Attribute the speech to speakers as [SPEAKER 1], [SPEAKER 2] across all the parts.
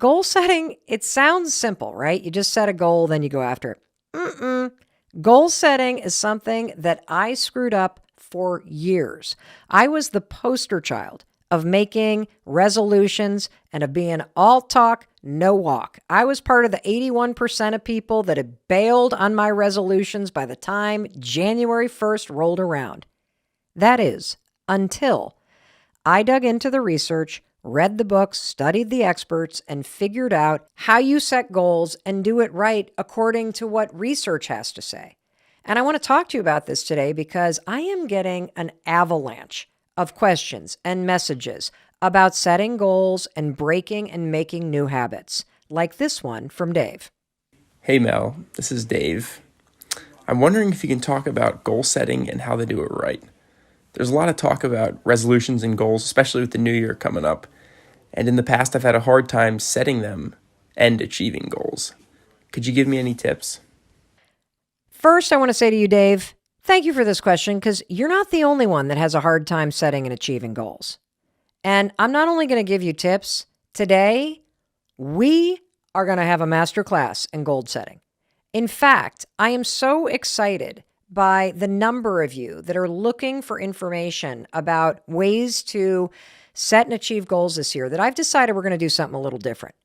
[SPEAKER 1] goal setting, it sounds simple, right? You just set a goal, then you go after it. Goal setting is something that I screwed up for years. I was the poster child of making resolutions and of being all talk, no walk. I was part of the 81% of people that had bailed on my resolutions by the time January 1st rolled around. That is, until I dug into the research, read the books, studied the experts, and figured out how you set goals and do it right according to what research has to say. And I want to talk to you about this today because I am getting an avalanche of questions and messages about setting goals and breaking and making new habits, like this one from Dave.
[SPEAKER 2] Hey Mel, this is Dave. I'm wondering if you can talk about goal setting and how to do it right. There's a lot of talk about resolutions and goals, especially with the new year coming up. And in the past, I've had a hard time setting them and achieving goals. Could you give me any tips?
[SPEAKER 1] First, I want to say to you, Dave, thank you for this question because you're not the only one that has a hard time setting and achieving goals. And I'm not only going to give you tips, today we are going to have a masterclass in goal setting. In fact, I am so excited by the number of you that are looking for information about ways to set and achieve goals this year that I've decided we're going to do something a little different.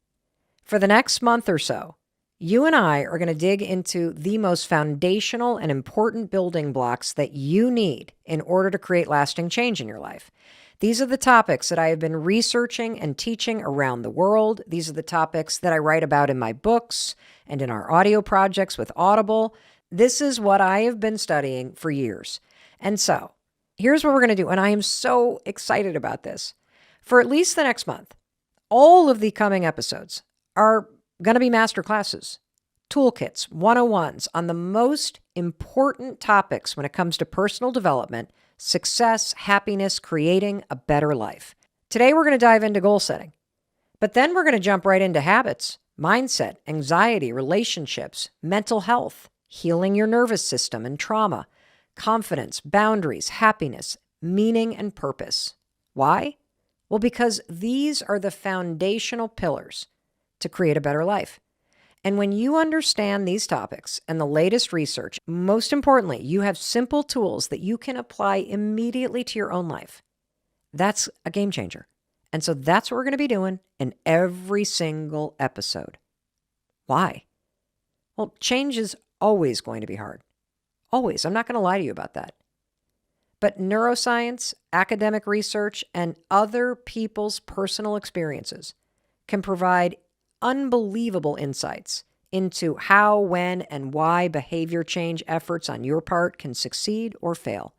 [SPEAKER 1] For the next month or so, you and I are going to dig into the most foundational and important building blocks that you need in order to create lasting change in your life. These are the topics that I have been researching and teaching around the world. These are the topics that I write about in my books and in our audio projects with Audible. This is what I have been studying for years. And so here's what we're going to do. And I am so excited about this. For at least the next month, all of the coming episodes are going to be master classes, toolkits, 101s on the most important topics when it comes to personal development, success, happiness, creating a better life. Today, we're going to dive into goal setting, but then we're going to jump right into habits, mindset, anxiety, relationships, mental health, healing your nervous system and trauma, confidence, boundaries, happiness, meaning, and purpose. Why? Well, because these are the foundational pillars to create a better life. And when you understand these topics and the latest research, most importantly, you have simple tools that you can apply immediately to your own life. That's a game changer. And so that's what we're going to be doing in every single episode. Why? Well, change is always going to be hard. Always. I'm not going to lie to you about that. But neuroscience, academic research, and other people's personal experiences can provide unbelievable insights into how, when, and why behavior change efforts on your part can succeed or fail.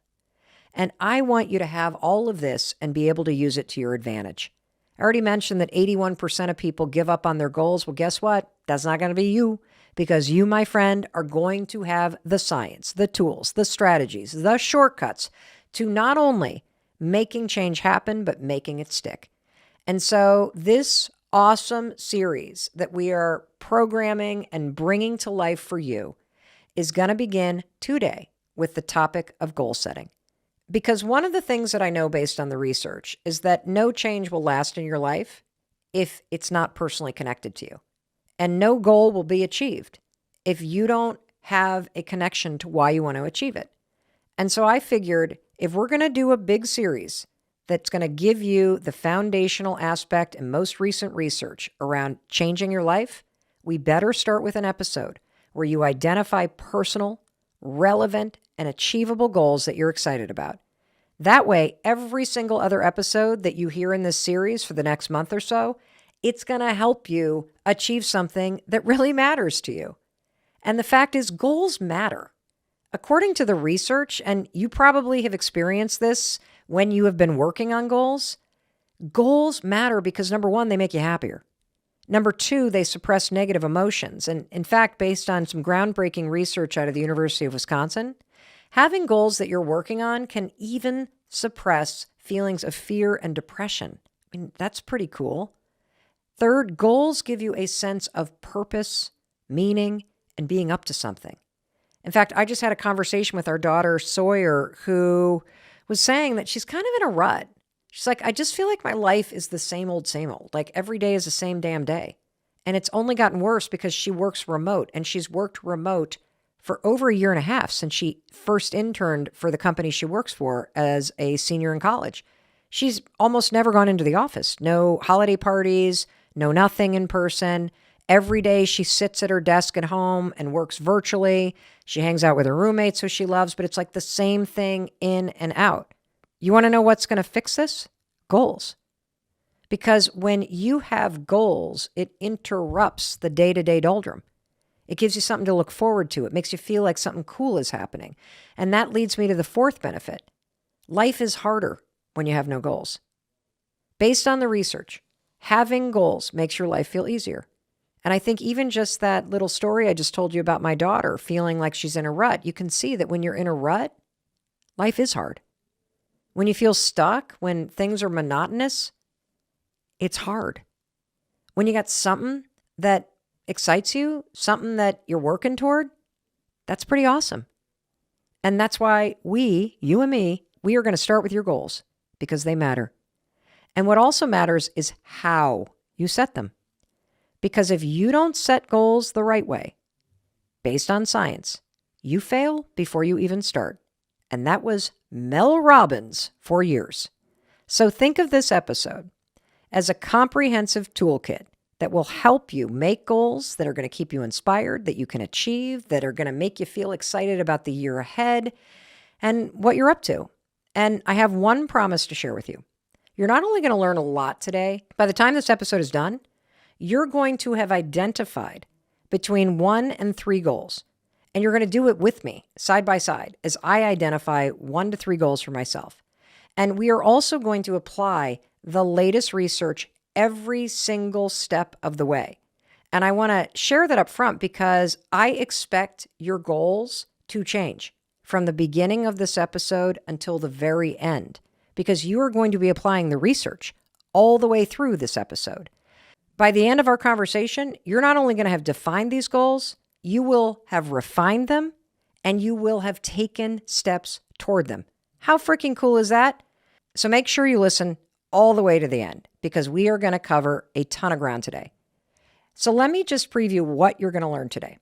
[SPEAKER 1] And I want you to have all of this and be able to use it to your advantage. I already mentioned that 81% of people give up on their goals. Well, guess what? That's not going to be you, because you, my friend, are going to have the science, the tools, the strategies, the shortcuts to not only making change happen, but making it stick. And so this awesome series that we are programming and bringing to life for you is going to begin today with the topic of goal setting. Because one of the things that I know based on the research is that no change will last in your life if it's not personally connected to you. And no goal will be achieved if you don't have a connection to why you want to achieve it. And so I figured if we're going to do a big series that's going to give you the foundational aspect and most recent research around changing your life, we better start with an episode where you identify personal, relevant, and achievable goals that you're excited about. That way, every single other episode that you hear in this series for the next month or so, it's going to help you achieve something that really matters to you. And the fact is, goals matter. According to the research, and you probably have experienced this when you have been working on goals, goals matter because number one, they make you happier. Number two, they suppress negative emotions. And in fact, based on some groundbreaking research out of the University of Wisconsin, having goals that you're working on can even suppress feelings of fear and depression. I mean, that's pretty cool. Third, goals give you a sense of purpose, meaning, and being up to something. In fact, I just had a conversation with our daughter, Sawyer, who was saying that she's kind of in a rut. She's like, I just feel like my life is the same old, like every day is the same damn day. And it's only gotten worse because she works remote, and she's worked remote for over a year and a half since she first interned for the company she works for as a senior in college. She's almost never gone into the office. No holiday parties, no nothing in person. Every day she sits at her desk at home and works virtually. She hangs out with her roommates who she loves, but it's like the same thing in and out. You want to know what's going to fix this? Goals. Because when you have goals, it interrupts the day-to-day doldrum. It gives you something to look forward to. It makes you feel like something cool is happening. And that leads me to the fourth benefit. Life is harder when you have no goals. Based on the research, having goals makes your life feel easier. And I think even just that little story I just told you about my daughter feeling like she's in a rut, you can see that when you're in a rut, life is hard. When you feel stuck, when things are monotonous, it's hard. When you got something that excites you, something that you're working toward, that's pretty awesome. And that's why you and me, we are going to start with your goals because they matter. And what also matters is how you set them. Because if you don't set goals the right way, based on science, you fail before you even start. And that was Mel Robbins for years. So think of this episode as a comprehensive toolkit that will help you make goals that are going to keep you inspired, that you can achieve, that are going to make you feel excited about the year ahead and what you're up to. And I have one promise to share with you. You're not only going to learn a lot today, by the time this episode is done, you're going to have identified between 1 and 3 goals. And you're going to do it with me, side by side, as I identify 1 to 3 goals for myself. And we are also going to apply the latest research every single step of the way. And I want to share that up front because I expect your goals to change from the beginning of this episode until the very end, because you are going to be applying the research all the way through this episode. By the end of our conversation, you're not only going to have defined these goals, you will have refined them, and you will have taken steps toward them. How freaking cool is that? So make sure you listen all the way to the end because we are going to cover a ton of ground today. So let me just preview what you're going to learn today.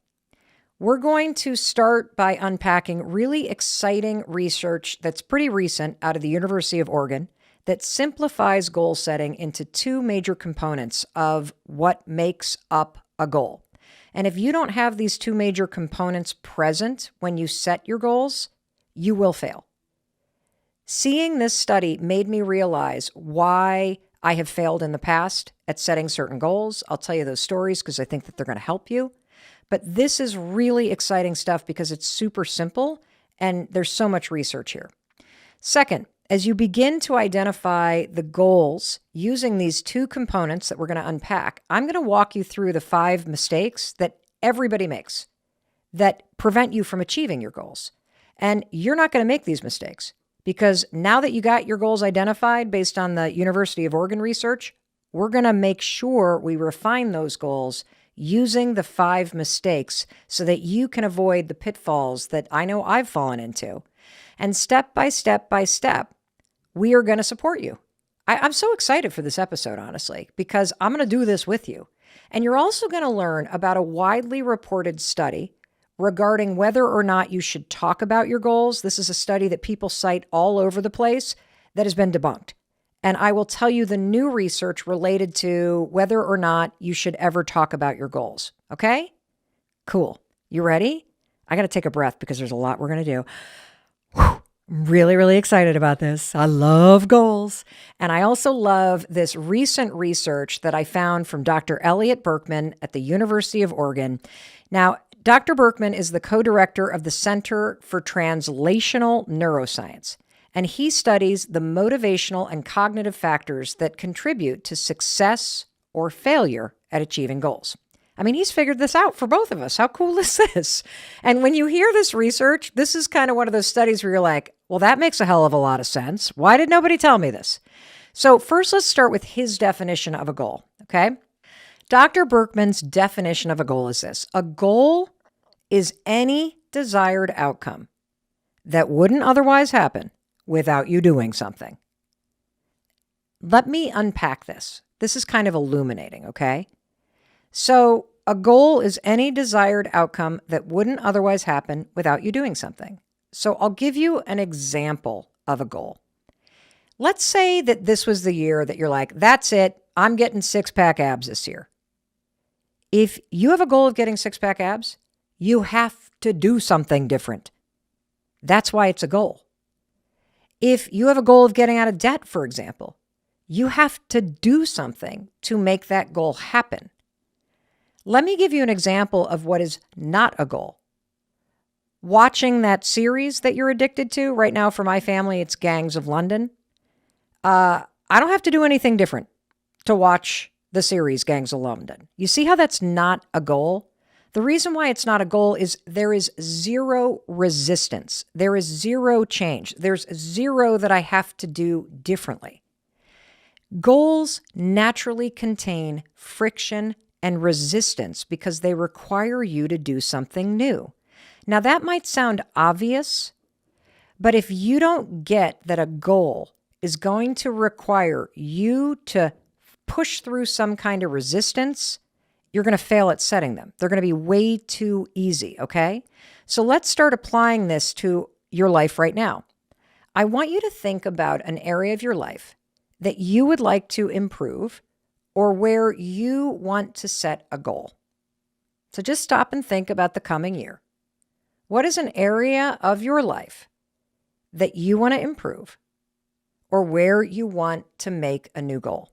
[SPEAKER 1] We're going to start by unpacking really exciting research that's pretty recent out of the University of Oregon that simplifies goal setting into 2 major components of what makes up a goal. And if you don't have these 2 major components present when you set your goals, you will fail. Seeing this study made me realize why I have failed in the past at setting certain goals. I'll tell you those stories because I think that they're going to help you. But this is really exciting stuff because it's super simple and there's so much research here. Second, as you begin to identify the goals using these 2 components that we're going to unpack, I'm going to walk you through the 5 mistakes that everybody makes that prevent you from achieving your goals. And you're not going to make these mistakes because now that you got your goals identified based on the University of Oregon research, we're going to make sure we refine those goals using the 5 mistakes so that you can avoid the pitfalls that I know I've fallen into. And step by step by step, we are going to support you. I'm so excited for this episode, honestly, because I'm going to do this with you. And you're also going to learn about a widely reported study regarding whether or not you should talk about your goals. This is a study that people cite all over the place that has been debunked. And I will tell you the new research related to whether or not you should ever talk about your goals. Okay? Cool. You ready? I got to take a breath because there's a lot we're going to do. Whew. I'm really, really excited about this. I love goals. And I also love this recent research that I found from Dr. Elliot Berkman at the University of Oregon. Now, Dr. Berkman is the co-director of the Center for Translational Neuroscience, and he studies the motivational and cognitive factors that contribute to success or failure at achieving goals. I mean, he's figured this out for both of us. How cool is this? And when you hear this research, this is kind of one of those studies where you're like, well, that makes a hell of a lot of sense. Why did nobody tell me this? So first, let's start with his definition of a goal, okay? Dr. Berkman's definition of a goal is this. A goal is any desired outcome that wouldn't otherwise happen without you doing something. Let me unpack this. This is kind of illuminating, okay? So, a goal is any desired outcome that wouldn't otherwise happen without you doing something. So, I'll give you an example of a goal. Let's say that this was the year that you're like, that's it, I'm getting six-pack abs this year. If you have a goal of getting six-pack abs, you have to do something different. That's why it's a goal. If you have a goal of getting out of debt, for example, you have to do something to make that goal happen. Let me give you an example of what is not a goal. Watching that series that you're addicted to, right now for my family, it's Gangs of London. I don't have to do anything different to watch the series Gangs of London. You see how that's not a goal? The reason why it's not a goal is there is zero resistance. There is zero change. There's zero that I have to do differently. Goals naturally contain friction and resistance because they require you to do something new. Now, that might sound obvious, but if you don't get that a goal is going to require you to push through some kind of resistance, you're going to fail at setting them. They're going to be way too easy, okay? So let's start applying this to your life right now. I want you to think about an area of your life that you would like to improve or where you want to set a goal. So just stop and think about the coming year. What is an area of your life that you want to improve or where you want to make a new goal?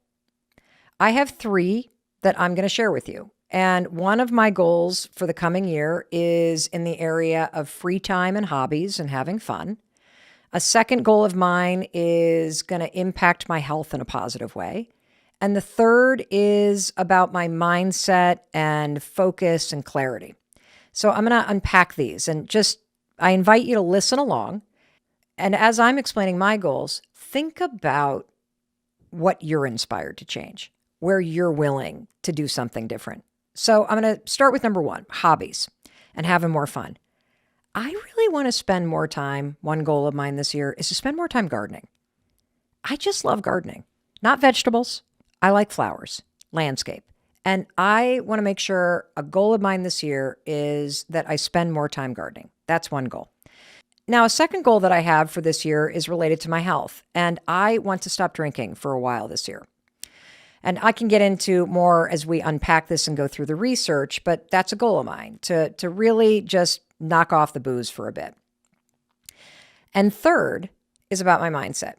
[SPEAKER 1] I have 3 that I'm going to share with you. And one of my goals for the coming year is in the area of free time and hobbies and having fun. A second goal of mine is going to impact my health in a positive way. And the third is about my mindset and focus and clarity. So I'm going to unpack these and I invite you to listen along. And as I'm explaining my goals, think about what you're inspired to change, where you're willing to do something different. So I'm going to start with number 1, hobbies and having more fun. I really want to spend more time. One goal of mine this year is to spend more time gardening. I just love gardening, not vegetables. I like flowers, landscape. And I want to make sure a goal of mine this year is that I spend more time gardening. That's one goal. Now, a second goal that I have for this year is related to my health. And I want to stop drinking for a while this year. And I can get into more as we unpack this and go through the research, but that's a goal of mine, to really just knock off the booze for a bit. And third is about my mindset.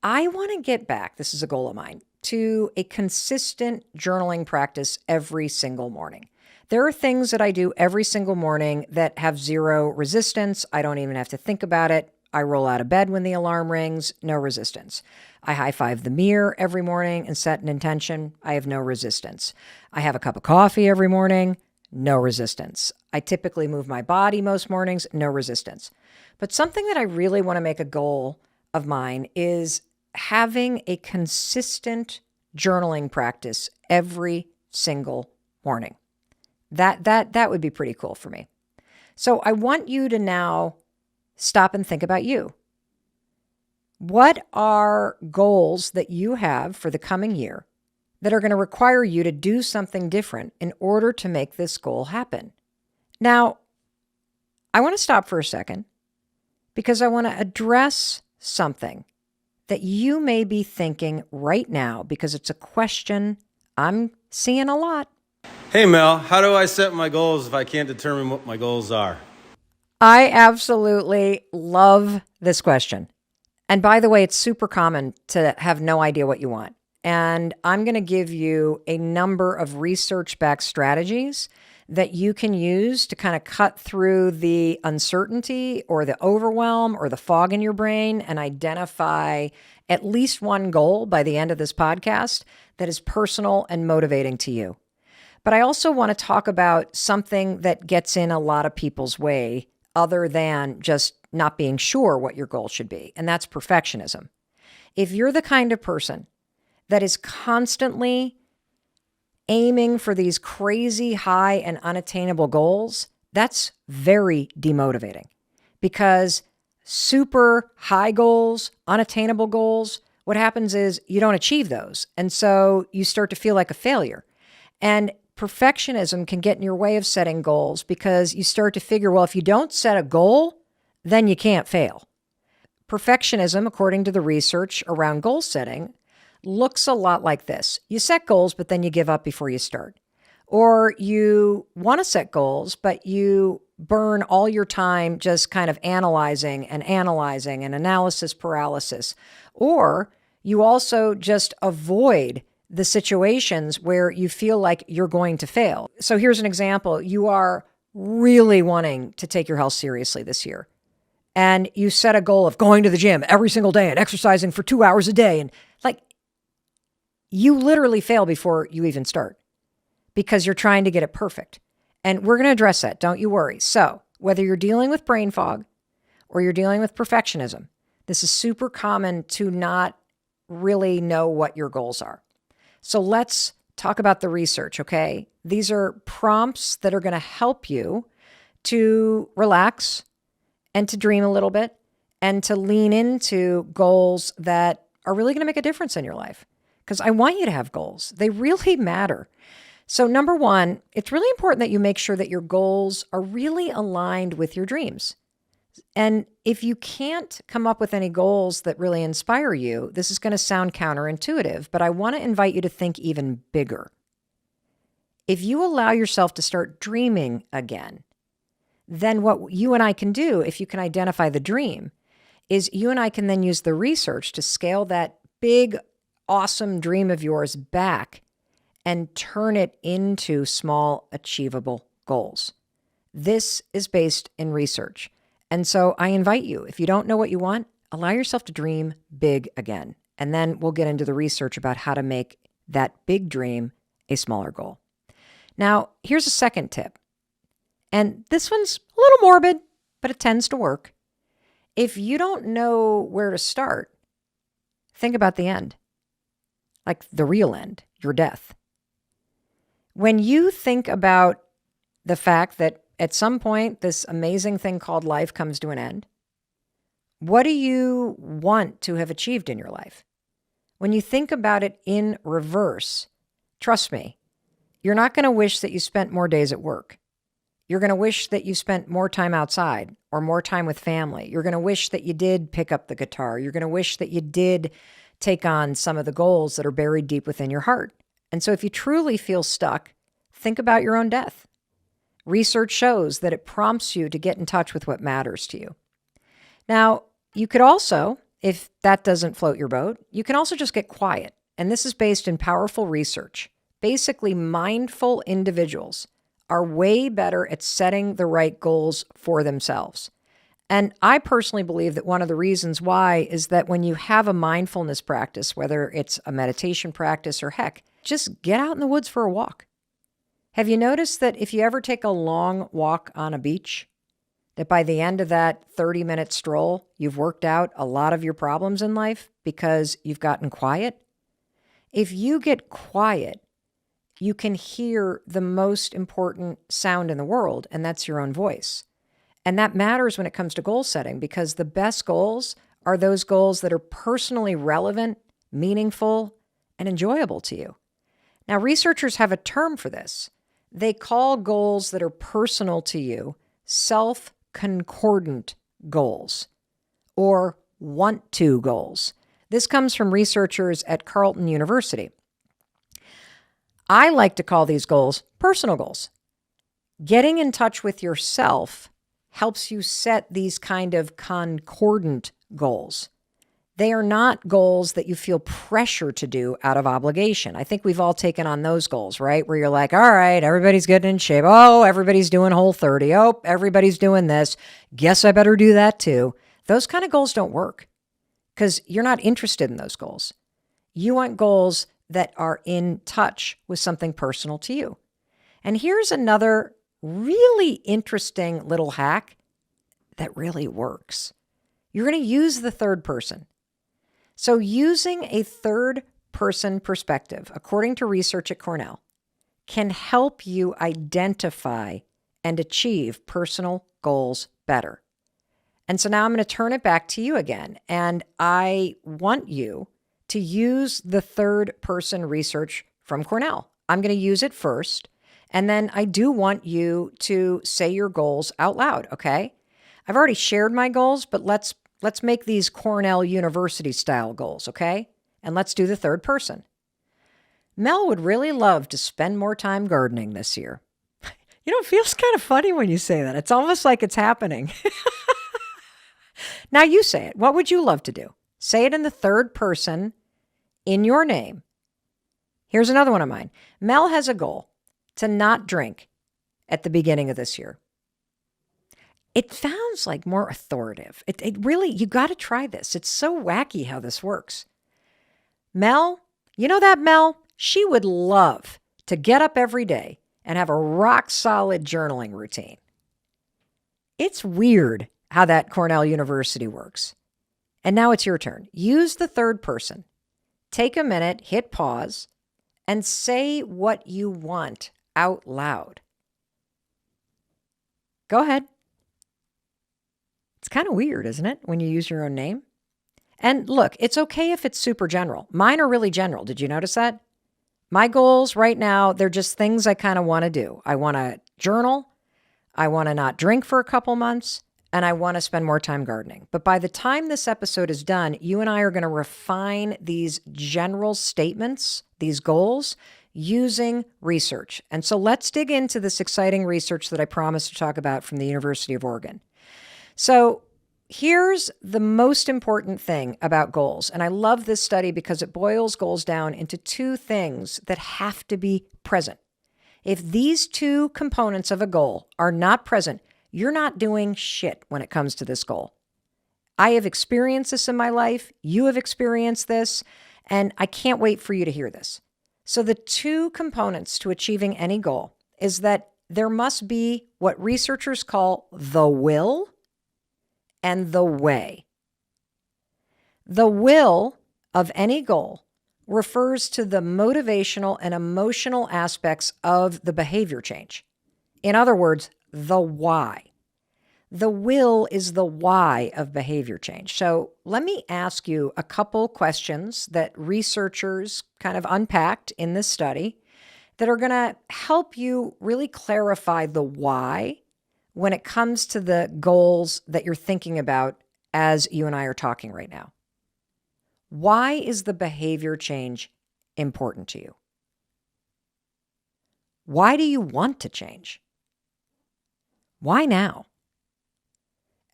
[SPEAKER 1] I want to get back, this is a goal of mine, to a consistent journaling practice every single morning. There are things that I do every single morning that have zero resistance. I don't even have to think about it. I roll out of bed when the alarm rings, no resistance. I high-five the mirror every morning and set an intention. I have no resistance. I have a cup of coffee every morning, no resistance. I typically move my body most mornings, no resistance. But something that I really want to make a goal of mine is having a consistent journaling practice every single morning. That would be pretty cool for me. So I want you to now stop and think about you. What are goals that you have for the coming year that are going to require you to do something different in order to make this goal happen? Now, I want to stop for a second because I want to address something that you may be thinking right now because it's a question I'm seeing a lot.
[SPEAKER 3] Hey Mel, how do I set my goals if I can't determine what my goals are?
[SPEAKER 1] I absolutely love this question. And by the way, it's super common to have no idea what you want. And I'm going to give you a number of research-backed strategies that you can use to kind of cut through the uncertainty or the overwhelm or the fog in your brain and identify at least one goal by the end of this podcast that is personal and motivating to you. But I also want to talk about something that gets in a lot of people's way other than just not being sure what your goal should be, and that's perfectionism. If you're the kind of person that is constantly aiming for these crazy high and unattainable goals, that's very demotivating because super high goals, unattainable goals, what happens is you don't achieve those. And so you start to feel like a failure. And perfectionism can get in your way of setting goals because you start to figure, well, if you don't set a goal, then you can't fail. Perfectionism, according to the research around goal setting, looks a lot like this. You set goals, but then you give up before you start. Or you want to set goals, but you burn all your time just kind of analyzing and analysis paralysis. Or you also just avoid the situations where you feel like you're going to fail. So here's an example. You are really wanting to take your health seriously this year. And you set a goal of going to the gym every single day and exercising for 2 hours a day. And you literally fail before you even start because you're trying to get it perfect. And we're going to address that. Don't you worry. So whether you're dealing with brain fog or you're dealing with perfectionism, this is super common to not really know what your goals are. So let's talk about the research, okay? These are prompts that are going to help you to relax and to dream a little bit and to lean into goals that are really going to make a difference in your life. Because I want you to have goals. They really matter. So number one, it's really important that you make sure that your goals are really aligned with your dreams. And if you can't come up with any goals that really inspire you, this is going to sound counterintuitive, but I want to invite you to think even bigger. If you allow yourself to start dreaming again, then what you and I can do, if you can identify the dream, is you and I can then use the research to scale that big, awesome dream of yours back and turn it into small, achievable goals. This is based in research. And so I invite you, if you don't know what you want, allow yourself to dream big again. And then we'll get into the research about how to make that big dream a smaller goal. Now, here's a second tip. And this one's a little morbid, but it tends to work. If you don't know where to start, think about the end, like the real end, your death. When you think about the fact that at some point, this amazing thing called life comes to an end, what do you want to have achieved in your life? When you think about it in reverse, trust me, you're not going to wish that you spent more days at work. You're going to wish that you spent more time outside or more time with family. You're going to wish that you did pick up the guitar. You're going to wish that you did take on some of the goals that are buried deep within your heart. And so if you truly feel stuck, think about your own death. Research shows that it prompts you to get in touch with what matters to you. Now, you could also, if that doesn't float your boat, you can also just get quiet. And this is based in powerful research. Basically, mindful individuals are way better at setting the right goals for themselves. And I personally believe that one of the reasons why is that when you have a mindfulness practice, whether it's a meditation practice or heck, just get out in the woods for a walk. Have you noticed that if you ever take a long walk on a beach, that by the end of that 30-minute stroll, you've worked out a lot of your problems in life because you've gotten quiet? If you get quiet, you can hear the most important sound in the world, and that's your own voice. And that matters when it comes to goal setting because the best goals are those goals that are personally relevant, meaningful, and enjoyable to you. Now, researchers have a term for this. They call goals that are personal to you self-concordant goals or want-to goals. This comes from researchers at Carleton University. I like to call these goals personal goals. Getting in touch with yourself helps you set these kind of concordant goals. They are not goals that you feel pressure to do out of obligation. I think we've all taken on those goals, right? Where you're like, all right, everybody's getting in shape. Oh, everybody's doing Whole30. Oh, everybody's doing this. Guess I better do that too. Those kind of goals don't work because you're not interested in those goals. You want goals that are in touch with something personal to you. And here's another really interesting little hack that really works. You're going to use the third person. So using a third person perspective, according to research at Cornell, can help you identify and achieve personal goals better. And so now I'm going to turn it back to you again. And I want you to use the third person research from Cornell. I'm going to use it first. And then I do want you to say your goals out loud, okay? I've already shared my goals, but let's make these Cornell University style goals, okay? And let's do the third person. Mel would really love to spend more time gardening this year. It feels kind of funny when you say that. It's almost like it's happening. Now you say it. What would you love to do? Say it in the third person in your name. Here's another one of mine. Mel has a goal to not drink at the beginning of this year. It sounds like more authoritative. It really, you got to try this. It's so wacky how this works. Mel, you know that Mel? She would love to get up every day and have a rock solid journaling routine. It's weird how that Cornell University works. And now it's your turn. Use the third person. Take a minute, hit pause, and say what you want out loud. Go ahead. It's kind of weird, isn't it, when you use your own name? And look, it's okay if it's super general. Mine are really general. Did you notice that? My goals right now, they're just things I kind of want to do. I want to journal. I want to not drink for a couple months. And I want to spend more time gardening. But by the time this episode is done, you and I are going to refine these general statements, these goals, using research. And so let's dig into this exciting research that I promised to talk about from the University of Oregon. So here's the most important thing about goals. And I love this study because it boils goals down into two things that have to be present. If these two components of a goal are not present, you're not doing shit when it comes to this goal. I have experienced this in my life. You have experienced this, and I can't wait for you to hear this. So the two components to achieving any goal is that there must be what researchers call the will and the way. The will of any goal refers to the motivational and emotional aspects of the behavior change. In other words, the why. The will is the why of behavior change. So let me ask you a couple questions that researchers kind of unpacked in this study that are going to help you really clarify the why when it comes to the goals that you're thinking about as you and I are talking right now. Why is the behavior change important to you? Why do you want to change? Why now?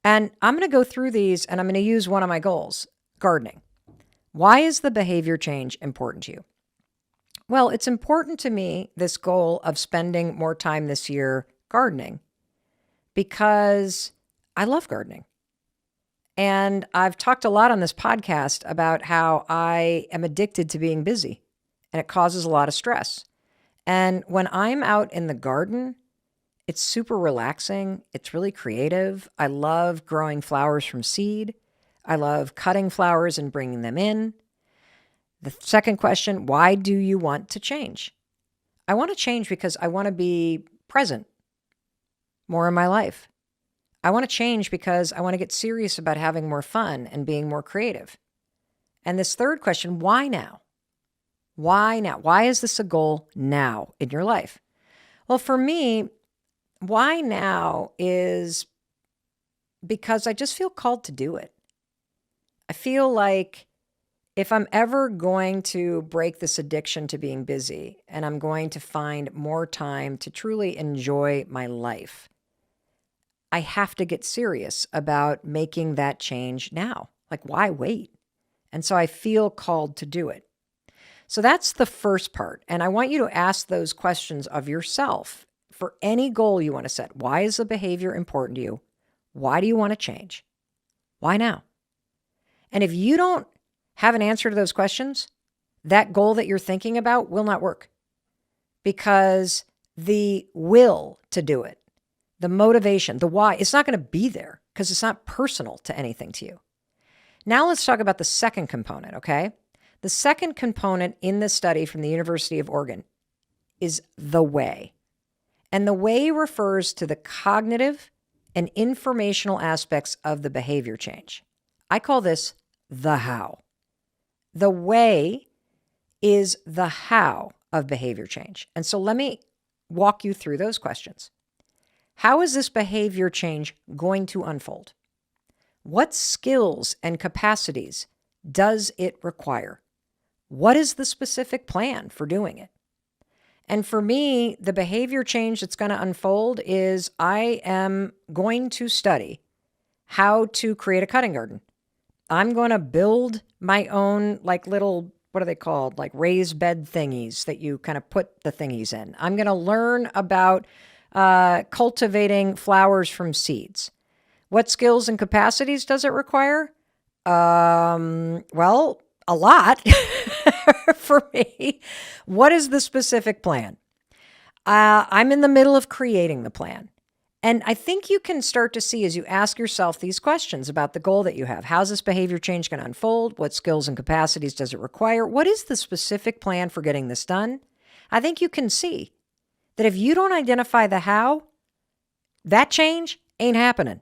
[SPEAKER 1] And I'm going to go through these and I'm going to use one of my goals, gardening. Why is the behavior change important to you? Well, it's important to me, this goal of spending more time this year gardening, because I love gardening. And I've talked a lot on this podcast about how I am addicted to being busy and it causes a lot of stress. And when I'm out in the garden, it's super relaxing. It's really creative. I love growing flowers from seed. I love cutting flowers and bringing them in. The second question, why do you want to change? I want to change because I want to be present more in my life. I want to change because I want to get serious about having more fun and being more creative. And this third question, why now? Why now? Why is this a goal now in your life? Well, for me, why now is because I just feel called to do it. I feel like if I'm ever going to break this addiction to being busy and I'm going to find more time to truly enjoy my life, I have to get serious about making that change now. Like, why wait? And so I feel called to do it. So that's the first part. And I want you to ask those questions of yourself for any goal you want to set. Why is the behavior important to you? Why do you want to change? Why now? And if you don't have an answer to those questions, that goal that you're thinking about will not work, because the will to do it, the motivation, the why, it's not going to be there because it's not personal to anything to you. Now let's talk about the second component, okay? The second component in this study from the University of Oregon is the way. And the way refers to the cognitive and informational aspects of the behavior change. I call this the how. The way is the how of behavior change. And so let me walk you through those questions. How is this behavior change going to unfold? What skills and capacities does it require? What is the specific plan for doing it? And for me, the behavior change that's going to unfold is I am going to study how to create a cutting garden. I'm going to build my own little, what are they called? Like raised bed thingies that you kind of put the thingies in. I'm going to learn about cultivating flowers from seeds. What skills and capacities does it require? Well, a lot for me. What is the specific plan? I'm in the middle of creating the plan. And I think you can start to see as you ask yourself these questions about the goal that you have. How's this behavior change going to unfold? What skills and capacities does it require? What is the specific plan for getting this done? I think you can see that if you don't identify the how, that change ain't happening.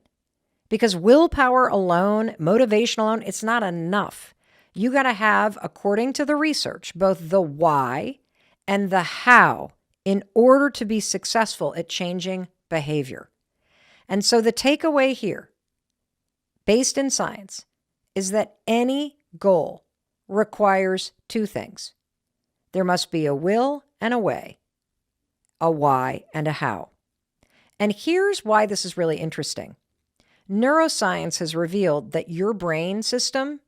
[SPEAKER 1] Because willpower alone, motivation alone, it's not enough. You got to have, according to the research, both the why and the how in order to be successful at changing behavior. And so the takeaway here, based in science, is that any goal requires two things. There must be a will and a way, a why and a how. And here's why this is really interesting. Neuroscience has revealed that your brain system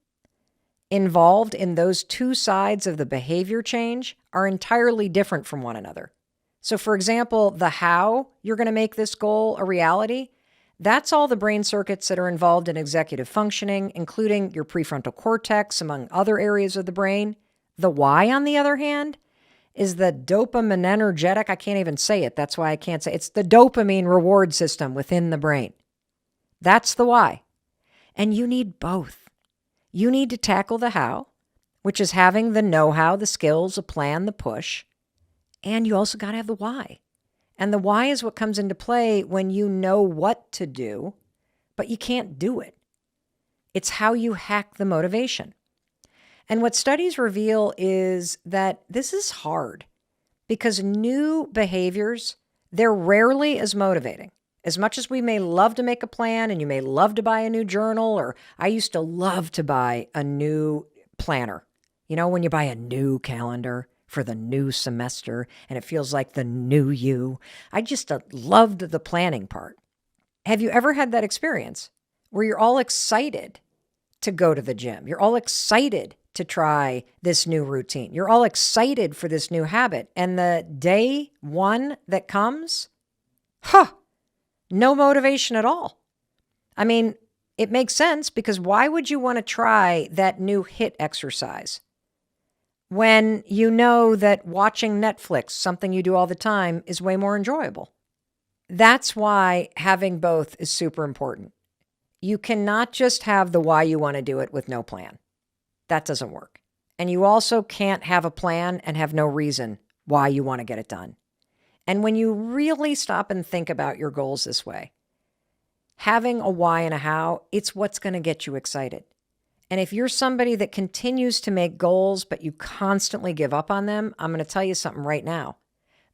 [SPEAKER 1] involved in those two sides of the behavior change are entirely different from one another. So for example, the how you're going to make this goal a reality, that's all the brain circuits that are involved in executive functioning, including your prefrontal cortex, among other areas of the brain. The why, on the other hand, is the dopaminergic, I can't even say it, that's why I can't say it. It's the dopamine reward system within the brain. That's the why. And you need both. You need to tackle the how, which is having the know-how, the skills, the plan, the push. And you also got to have the why. And the why is what comes into play when you know what to do, but you can't do it. It's how you hack the motivation. And what studies reveal is that this is hard because new behaviors, they're rarely as motivating. As much as we may love to make a plan and you may love to buy a new journal, or I used to love to buy a new planner. You know, when you buy a new calendar for the new semester and it feels like the new you. I just loved the planning part. Have you ever had that experience where you're all excited to go to the gym? You're all excited to try this new routine. You're all excited for this new habit. And the day one that comes, no motivation at all. I mean, it makes sense because why would you want to try that new HIIT exercise when you know that watching Netflix, something you do all the time, is way more enjoyable? That's why having both is super important. You cannot just have the why you want to do it with no plan. That doesn't work. And you also can't have a plan and have no reason why you want to get it done. And when you really stop and think about your goals this way, having a why and a how, it's what's going to get you excited. And if you're somebody that continues to make goals, but you constantly give up on them, I'm going to tell you something right now.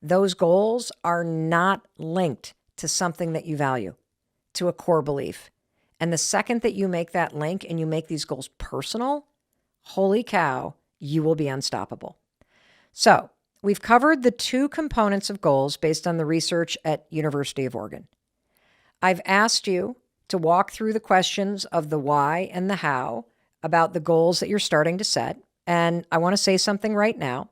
[SPEAKER 1] Those goals are not linked to something that you value, to a core belief. And the second that you make that link and you make these goals personal, holy cow, you will be unstoppable. So, we've covered the two components of goals based on the research at University of Oregon. I've asked you to walk through the questions of the why and the how about the goals that you're starting to set. And I want to say something right now.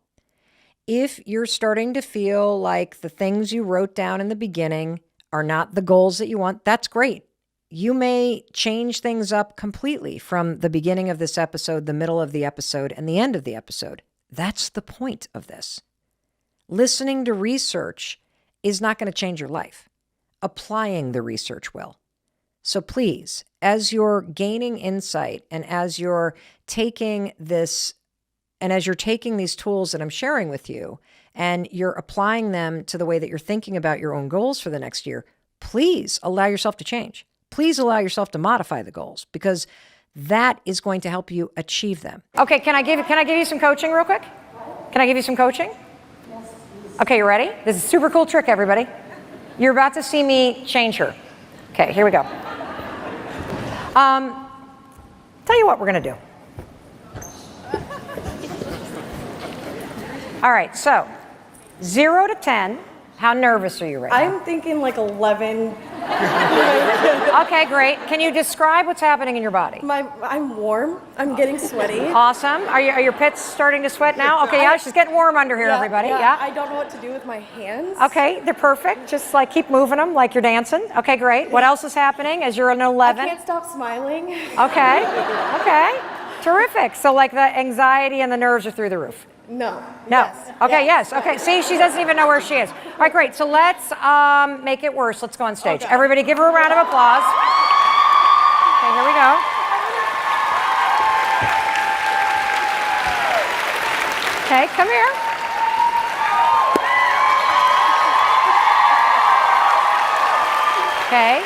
[SPEAKER 1] If you're starting to feel like the things you wrote down in the beginning are not the goals that you want, that's great. You may change things up completely from the beginning of this episode, the middle of the episode, and the end of the episode. That's the point of this. Listening to research is not going to change your life. Applying the research will. So please, as you're gaining insight and as you're taking this, and as you're taking these tools that I'm sharing with you, and you're applying them to the way that you're thinking about your own goals for the next year, please allow yourself to change. Please allow yourself to modify the goals because that is going to help you achieve them. Okay, can I give you some coaching real quick? Can I give you some coaching? Okay, you ready? This is a super cool trick, everybody. You're about to see me change her. Okay, here we go. Tell you what we're gonna do. All right, so 0 to 10, how nervous are you right now?
[SPEAKER 4] I'm thinking like 11.
[SPEAKER 1] Okay, great. Can you describe what's happening in your body?
[SPEAKER 4] I'm warm. I'm getting sweaty.
[SPEAKER 1] Awesome. Are your pits starting to sweat now? Okay, yeah, she's getting warm under here, everybody. Yeah.
[SPEAKER 4] I don't know what to do with my hands.
[SPEAKER 1] Okay, they're perfect. Just like keep moving them like you're dancing. Okay, great. What else is happening as you're an 11?
[SPEAKER 4] I can't stop smiling.
[SPEAKER 1] Okay, okay. Terrific. So like the anxiety and the nerves are through the roof.
[SPEAKER 4] No.
[SPEAKER 1] No.
[SPEAKER 4] Yes.
[SPEAKER 1] Okay, yes. Okay, see, she doesn't even know where she is. All right, great. So let's make it worse. Let's go on stage.
[SPEAKER 4] Okay.
[SPEAKER 1] Everybody give her a round of applause. Okay, here we go. Okay, come here. Okay.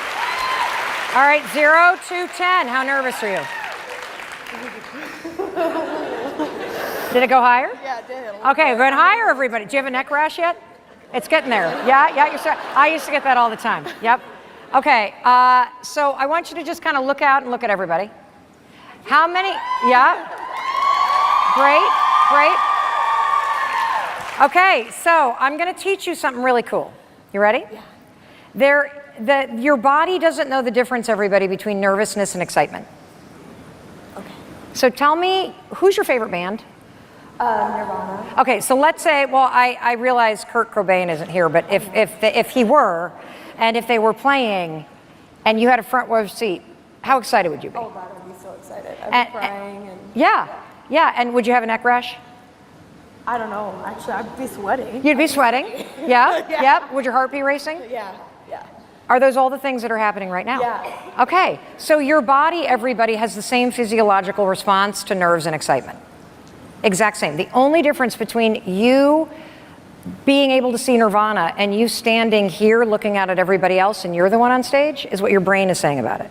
[SPEAKER 1] All right, 0 to 10. How nervous are you? Did it go higher?
[SPEAKER 4] Yeah, it did.
[SPEAKER 1] Okay, going higher, everybody. Do you have a neck rash yet? It's getting there. Yeah, I used to get that all the time. Yep. Okay, so I want you to just kind of look out and look at everybody. How many? Yeah. Great, great. Okay, so I'm going to teach you something really cool. You ready? Yeah. Your body doesn't know the difference, everybody, between nervousness and excitement.
[SPEAKER 4] Okay.
[SPEAKER 1] So tell me, who's your favorite band?
[SPEAKER 4] Nirvana.
[SPEAKER 1] Okay, so let's say, well, I realize Kurt Cobain isn't here, but if he were, and if they were playing, and you had a front row seat, how excited would you be?
[SPEAKER 4] Oh, God, I'd be so excited. I'd be crying and...
[SPEAKER 1] Yeah, and would you have a neck rash?
[SPEAKER 4] I don't know. Actually, I'd be sweating.
[SPEAKER 1] You'd be sweating? Yeah?
[SPEAKER 4] Yeah.
[SPEAKER 1] Yep. Would your heart be racing?
[SPEAKER 4] Yeah.
[SPEAKER 1] Are those all the things that are happening right now?
[SPEAKER 4] Yeah.
[SPEAKER 1] Okay, so your body, everybody, has the same physiological response to nerves and excitement. Exact same. The only difference between you being able to see Nirvana and you standing here looking out at everybody else and you're the one on stage is what your brain is saying about it.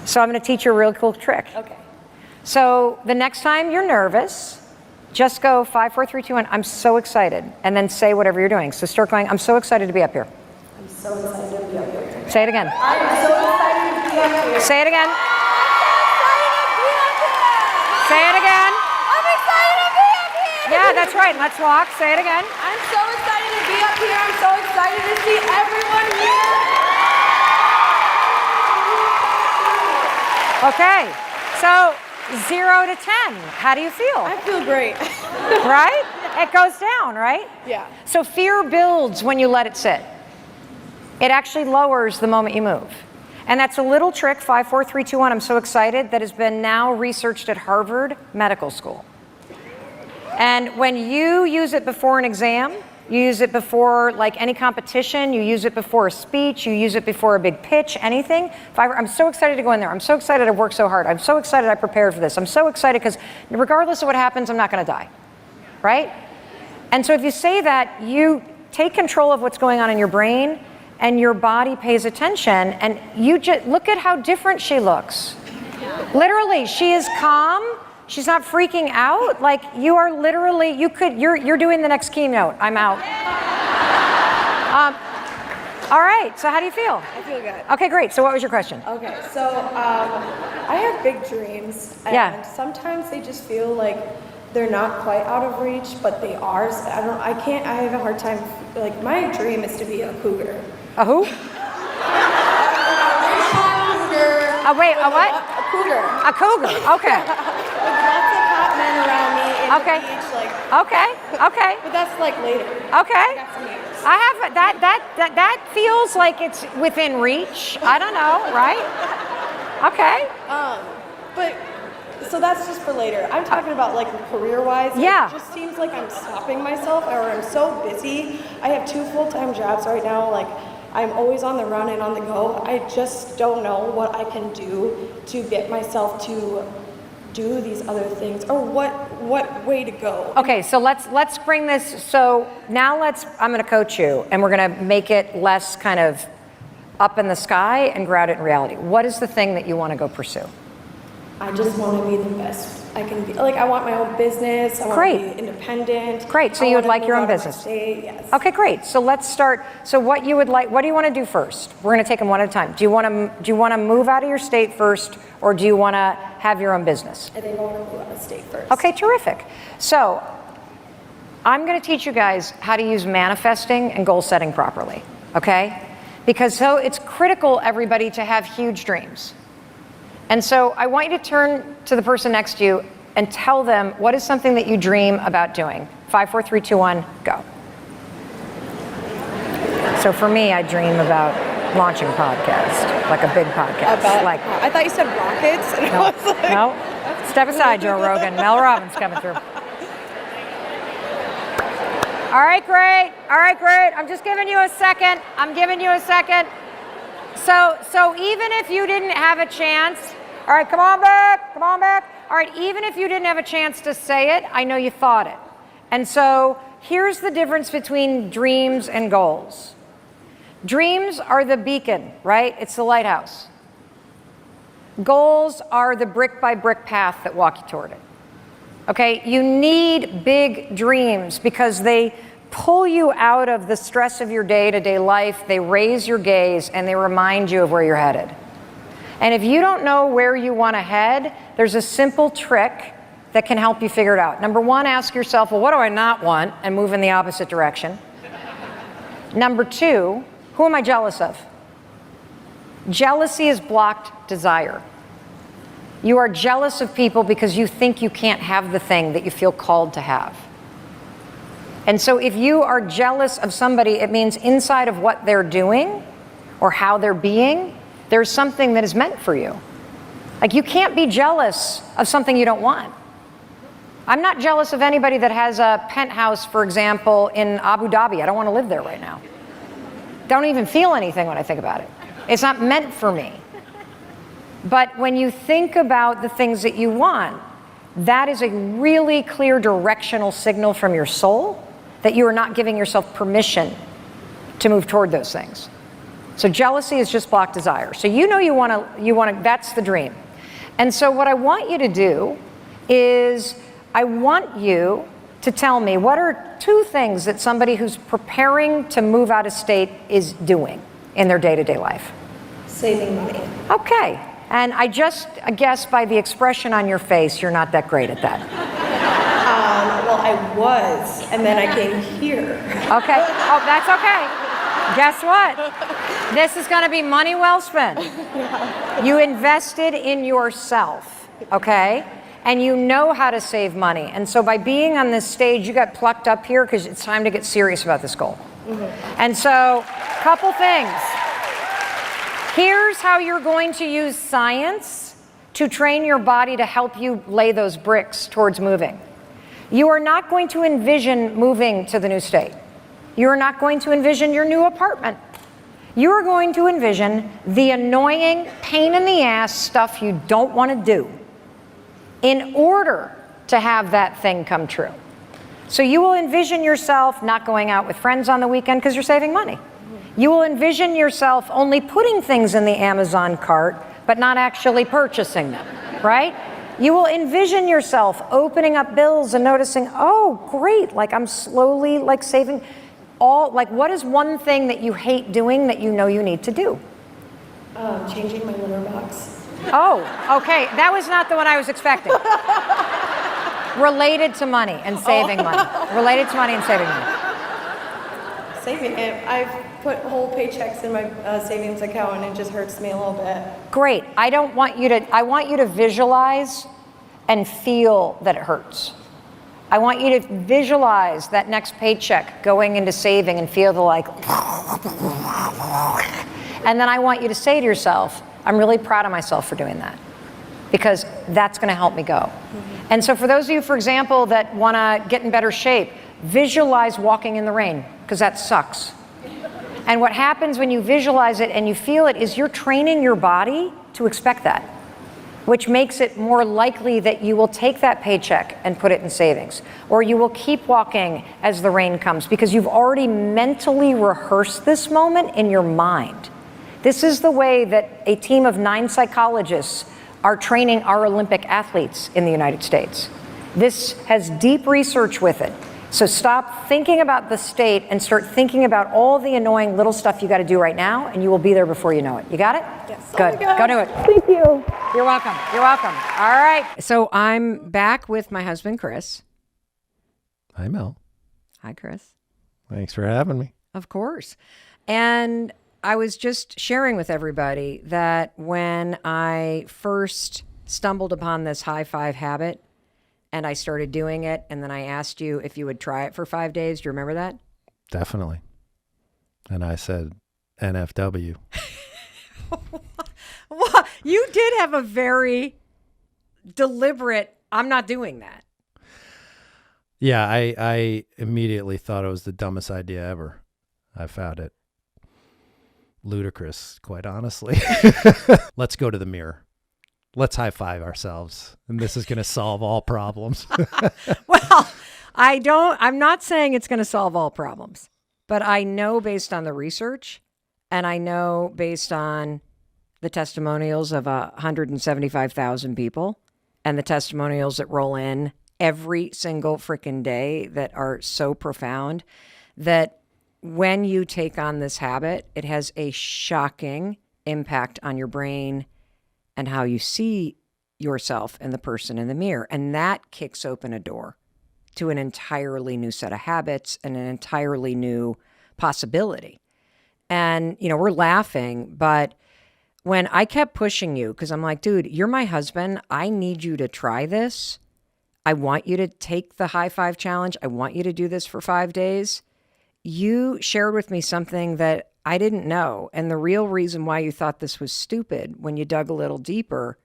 [SPEAKER 1] So I'm going to teach you a really cool trick.
[SPEAKER 4] Okay.
[SPEAKER 1] So the next time you're nervous, just go 5, 4, 3, 2, 1. I'm so excited, and then say whatever you're doing. So start going, I'm so excited to be up here.
[SPEAKER 4] I'm so excited to be up here.
[SPEAKER 1] Say it again.
[SPEAKER 4] I'm so excited to be up here.
[SPEAKER 1] Say it again.
[SPEAKER 4] I'm excited to be up here.
[SPEAKER 1] Say it again.
[SPEAKER 4] I'm excited to be up here.
[SPEAKER 1] Yeah, that's right. Let's walk. Say it again.
[SPEAKER 4] I'm so excited to be up here. I'm so excited to see everyone here.
[SPEAKER 1] Okay. So 0 to 10. How do you feel?
[SPEAKER 4] I feel great.
[SPEAKER 1] Right? It goes down, right?
[SPEAKER 4] Yeah.
[SPEAKER 1] So fear builds when you let it sit. It actually lowers the moment you move. And that's a little trick, 5, 4, 3, 2, 1, I'm so excited, that has been now researched at Harvard Medical School. And when you use it before an exam, you use it before like any competition, you use it before a speech, you use it before a big pitch, anything. I'm so excited to go in there. I'm so excited I've worked so hard. I'm so excited I prepared for this. I'm so excited because regardless of what happens, I'm not going to die, right? And so if you say that, you take control of what's going on in your brain and your body pays attention, and you just look at how different she looks. Literally, she is calm. She's not freaking out. Like you are literally, you're doing the next keynote. I'm out. All right, so how do you feel?
[SPEAKER 4] I feel good.
[SPEAKER 1] Okay, great. So what was your question?
[SPEAKER 4] Okay, so I have big dreams, and
[SPEAKER 1] Yeah.
[SPEAKER 4] sometimes they just feel like they're not quite out of reach, but they are. So I have a hard time, like my dream is to be a cougar.
[SPEAKER 1] A who?
[SPEAKER 4] Cougar.
[SPEAKER 1] Wait, a what?
[SPEAKER 4] A cougar.
[SPEAKER 1] A cougar, okay.
[SPEAKER 4] With lots of hot men around me in
[SPEAKER 1] Okay.
[SPEAKER 4] the beach, like,
[SPEAKER 1] Okay.
[SPEAKER 4] but that's like later.
[SPEAKER 1] Okay.
[SPEAKER 4] Got some years.
[SPEAKER 1] I have that feels like it's within reach. I don't know, right? Okay.
[SPEAKER 4] But so that's just for later. I'm talking about like career-wise.
[SPEAKER 1] Yeah.
[SPEAKER 4] It just seems like I'm stopping myself, or I'm so busy. I have 2 full-time jobs right now. Like I'm always on the run and on the go. I just don't know what I can do to get myself to do these other things, or what way to go.
[SPEAKER 1] Okay, so let's bring this. So now I'm going to coach you, and we're going to make it less kind of up in the sky and ground it in reality. What is the thing that you want to go pursue?
[SPEAKER 4] I just want to be the best I can be, like, I want my own business. I want
[SPEAKER 1] Great.
[SPEAKER 4] to be independent.
[SPEAKER 1] Great, so
[SPEAKER 4] I
[SPEAKER 1] you would
[SPEAKER 4] wanna
[SPEAKER 1] like
[SPEAKER 4] move
[SPEAKER 1] your own
[SPEAKER 4] out of my
[SPEAKER 1] business.
[SPEAKER 4] state, yes.
[SPEAKER 1] Okay, great. So let's start. So what do you want to do first? We're going to take them one at a time. Do you want to move out of your state first, or do you want to have your own business?
[SPEAKER 4] I think I want to move out of state first.
[SPEAKER 1] Okay, terrific. So I'm going to teach you guys how to use manifesting and goal setting properly, okay? Because so it's critical, everybody, to have huge dreams. And so I want you to turn to the person next to you and tell them what is something that you dream about doing. 5, 4, 3, 2, 1, go. So for me, I dream about launching a podcast, like a big podcast.
[SPEAKER 4] I thought you said rockets. And I was like,
[SPEAKER 1] No, step aside, Joe Rogan. Mel Robbins coming through. All right, great. I'm just giving you a second. So even if you didn't have a chance, all right, come on back. All right, even if you didn't have a chance to say it, I know you thought it. And so here's the difference between dreams and goals. Dreams are the beacon, right? It's the lighthouse. Goals are the brick by brick path that walk you toward it. Okay, you need big dreams because they pull you out of the stress of your day-to-day life, they raise your gaze, and they remind you of where you're headed. And if you don't know where you want to head, there's a simple trick that can help you figure it out. Number one, ask yourself, well, what do I not want? And move in the opposite direction. Number two, who am I jealous of? Jealousy is blocked desire. You are jealous of people because you think you can't have the thing that you feel called to have. And so if you are jealous of somebody, it means inside of what they're doing or how they're being, there's something that is meant for you. Like, you can't be jealous of something you don't want. I'm not jealous of anybody that has a penthouse, for example, in Abu Dhabi. I don't want to live there right now. Don't even feel anything when I think about it. It's not meant for me. But when you think about the things that you want, that is a really clear directional signal from your soul that you are not giving yourself permission to move toward those things. So jealousy is just blocked desire. So you know you want to, that's the dream. And so what I want you to do is I want you to tell me what are 2 things that somebody who's preparing to move out of state is doing in their day-to-day life.
[SPEAKER 4] Saving money.
[SPEAKER 1] Okay. And I guess by the expression on your face, you're not that great at that.
[SPEAKER 4] Well, I was, and then I came here.
[SPEAKER 1] Okay. Oh, that's okay. Guess what? This is going to be money well spent. You invested in yourself, okay? And you know how to save money. And so by being on this stage, you got plucked up here because it's time to get serious about this goal. Mm-hmm. And so, couple things. Here's how you're going to use science to train your body to help you lay those bricks towards moving. You are not going to envision moving to the new state. You are not going to envision your new apartment. You are going to envision the annoying, pain in the ass stuff you don't want to do in order to have that thing come true. So you will envision yourself not going out with friends on the weekend because you're saving money. You will envision yourself only putting things in the Amazon cart, but not actually purchasing them, right? You will envision yourself opening up bills and noticing, oh, great, like I'm slowly like saving what is one thing that you hate doing that you know you need to do?
[SPEAKER 4] Changing my litter box.
[SPEAKER 1] Oh, okay, that was not the one I was expecting. Related to money and saving money. Related to money and saving money.
[SPEAKER 4] Saving it. I've put whole paychecks in my savings account and it just hurts me a little bit.
[SPEAKER 1] Great. I want you to visualize and feel that it hurts. I want you to visualize that next paycheck going into saving and feel the like, and then I want you to say to yourself, I'm really proud of myself for doing that because that's going to help me go. Mm-hmm. And so for those of you, for example, that want to get in better shape, visualize walking in the rain because that sucks. And what happens when you visualize it and you feel it is you're training your body to expect that, which makes it more likely that you will take that paycheck and put it in savings, or you will keep walking as the rain comes because you've already mentally rehearsed this moment in your mind. This is the way that a team of 9 psychologists are training our Olympic athletes in the United States. This has deep research with it. So stop thinking about the state and start thinking about all the annoying little stuff you got to do right now, and you will be there before you know it. You got it?
[SPEAKER 4] Yes.
[SPEAKER 1] Good.
[SPEAKER 4] Oh my gosh.
[SPEAKER 1] Go do it.
[SPEAKER 4] Thank you.
[SPEAKER 1] You're welcome. You're welcome. All right. So I'm back with my husband, Chris.
[SPEAKER 5] Hi, Mel.
[SPEAKER 1] Hi, Chris.
[SPEAKER 5] Thanks for having me.
[SPEAKER 1] Of course. And I was just sharing with everybody that when I first stumbled upon this high five habit and I started doing it, and then I asked you if you would try it for 5 days. Do you remember that?
[SPEAKER 5] Definitely. And I said NFW.
[SPEAKER 1] Well, you did have a very deliberate, I'm not doing that.
[SPEAKER 5] Yeah, I immediately thought it was the dumbest idea ever. I found it ludicrous, quite honestly. Let's go to the mirror. Let's high five ourselves. And this is going to solve all problems.
[SPEAKER 1] Well, I'm not saying it's going to solve all problems, but I know based on the research, and I know based on the testimonials of 175,000 people and the testimonials that roll in every single freaking day that are so profound, that when you take on this habit, it has a shocking impact on your brain and how you see yourself and the person in the mirror. And that kicks open a door to an entirely new set of habits and an entirely new possibility. And, you know, we're laughing, but when I kept pushing you, because I'm like, dude, you're my husband. I need you to try this. I want you to take the high five challenge. I want you to do this for 5 days. You shared with me something that I didn't know. And the real reason why you thought this was stupid, when you dug a little deeper,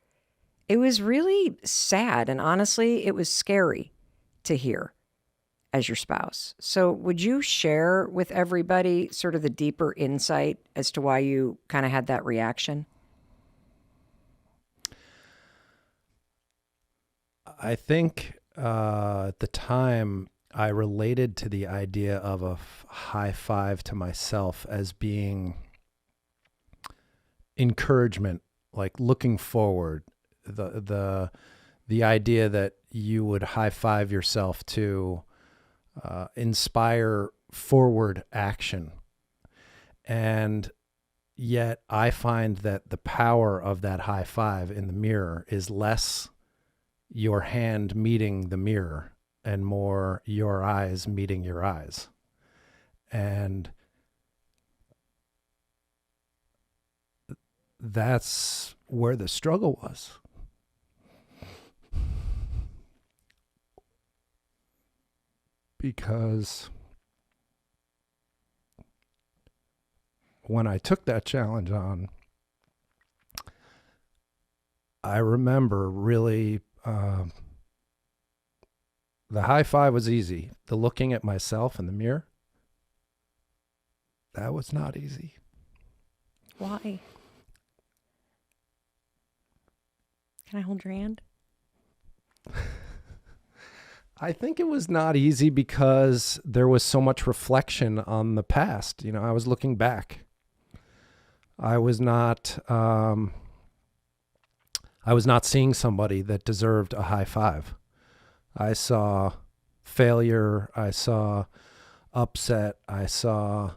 [SPEAKER 1] it was really sad. And honestly, it was scary to hear as your spouse. So would you share with everybody sort of the deeper insight as to why you kind of had that reaction?
[SPEAKER 5] I think at the time I related to the idea of a high five to myself as being encouragement, like looking forward, the idea that you would high five yourself to inspire forward action. And yet I find that the power of that high five in the mirror is less your hand meeting the mirror and more your eyes meeting your eyes. And that's where the struggle was. Because when I took that challenge on, I remember really the high five was easy. The looking at myself in the mirror, that was not easy.
[SPEAKER 1] Why? Can I hold your hand?
[SPEAKER 5] I think it was not easy because there was so much reflection on the past. You know, I was looking back. I was not seeing somebody that deserved a high five. I saw failure. I saw upset. I saw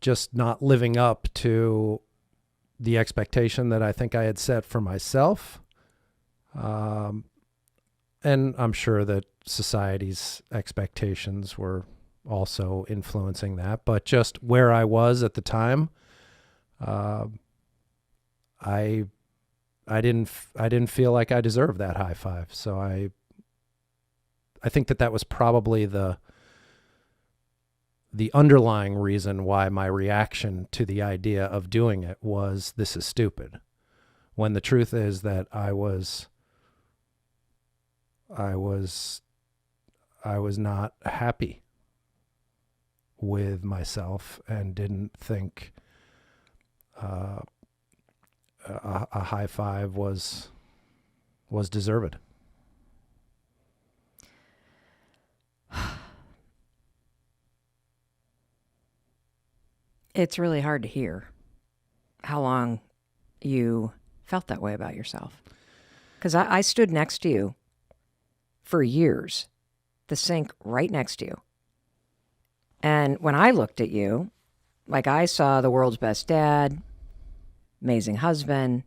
[SPEAKER 5] just not living up to the expectation that I think I had set for myself. And I'm sure that society's expectations were also influencing that. But just where I was at the time, I didn't feel like I deserved that high five. So I think that was probably the underlying reason why my reaction to the idea of doing it was, this is stupid. When the truth is that I was not happy with myself and didn't think a high five was deserved.
[SPEAKER 1] It's really hard to hear how long you felt that way about yourself. Because I stood next to you for years, the sink right next to you. And when I looked at you, like I saw the world's best dad, amazing husband.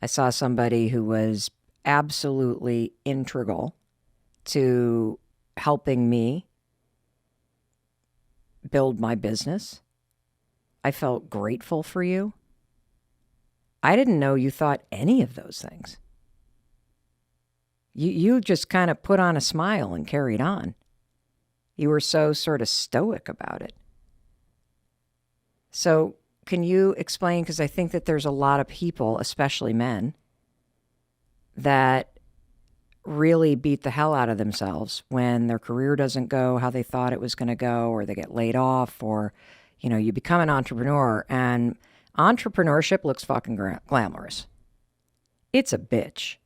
[SPEAKER 1] I saw somebody who was absolutely integral to helping me build my business. I felt grateful for you. I didn't know you thought any of those things. You just kind of put on a smile and carried on. You were so sort of stoic about it. So can you explain, because I think that there's a lot of people, especially men, that really beat the hell out of themselves when their career doesn't go how they thought it was going to go, or they get laid off, or, you know, you become an entrepreneur, and entrepreneurship looks fucking glamorous. It's a bitch,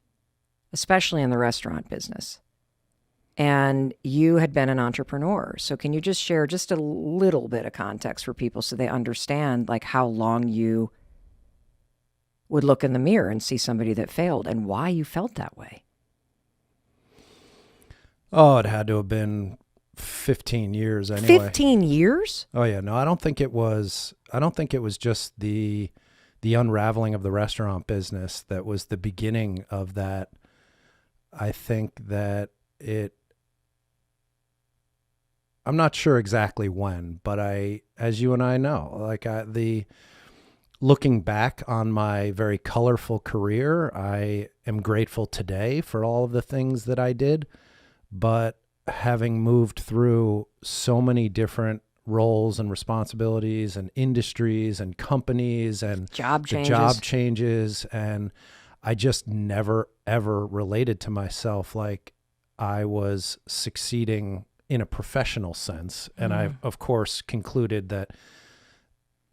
[SPEAKER 1] especially in the restaurant business. And you had been an entrepreneur. So can you just share just a little bit of context for people so they understand like how long you would look in the mirror and see somebody that failed and why you felt that way?
[SPEAKER 5] Oh, it had to have been 15 years anyway.
[SPEAKER 1] 15 years?
[SPEAKER 5] Oh yeah, no, I don't think it was just the unraveling of the restaurant business that was the beginning of that. I think that I'm not sure exactly when, but as you and I know, like looking back on my very colorful career, I am grateful today for all of the things that I did, but having moved through so many different roles and responsibilities and industries and companies and
[SPEAKER 1] job changes,
[SPEAKER 5] and I just never ever related to myself like I was succeeding in a professional sense. And I, of course, concluded that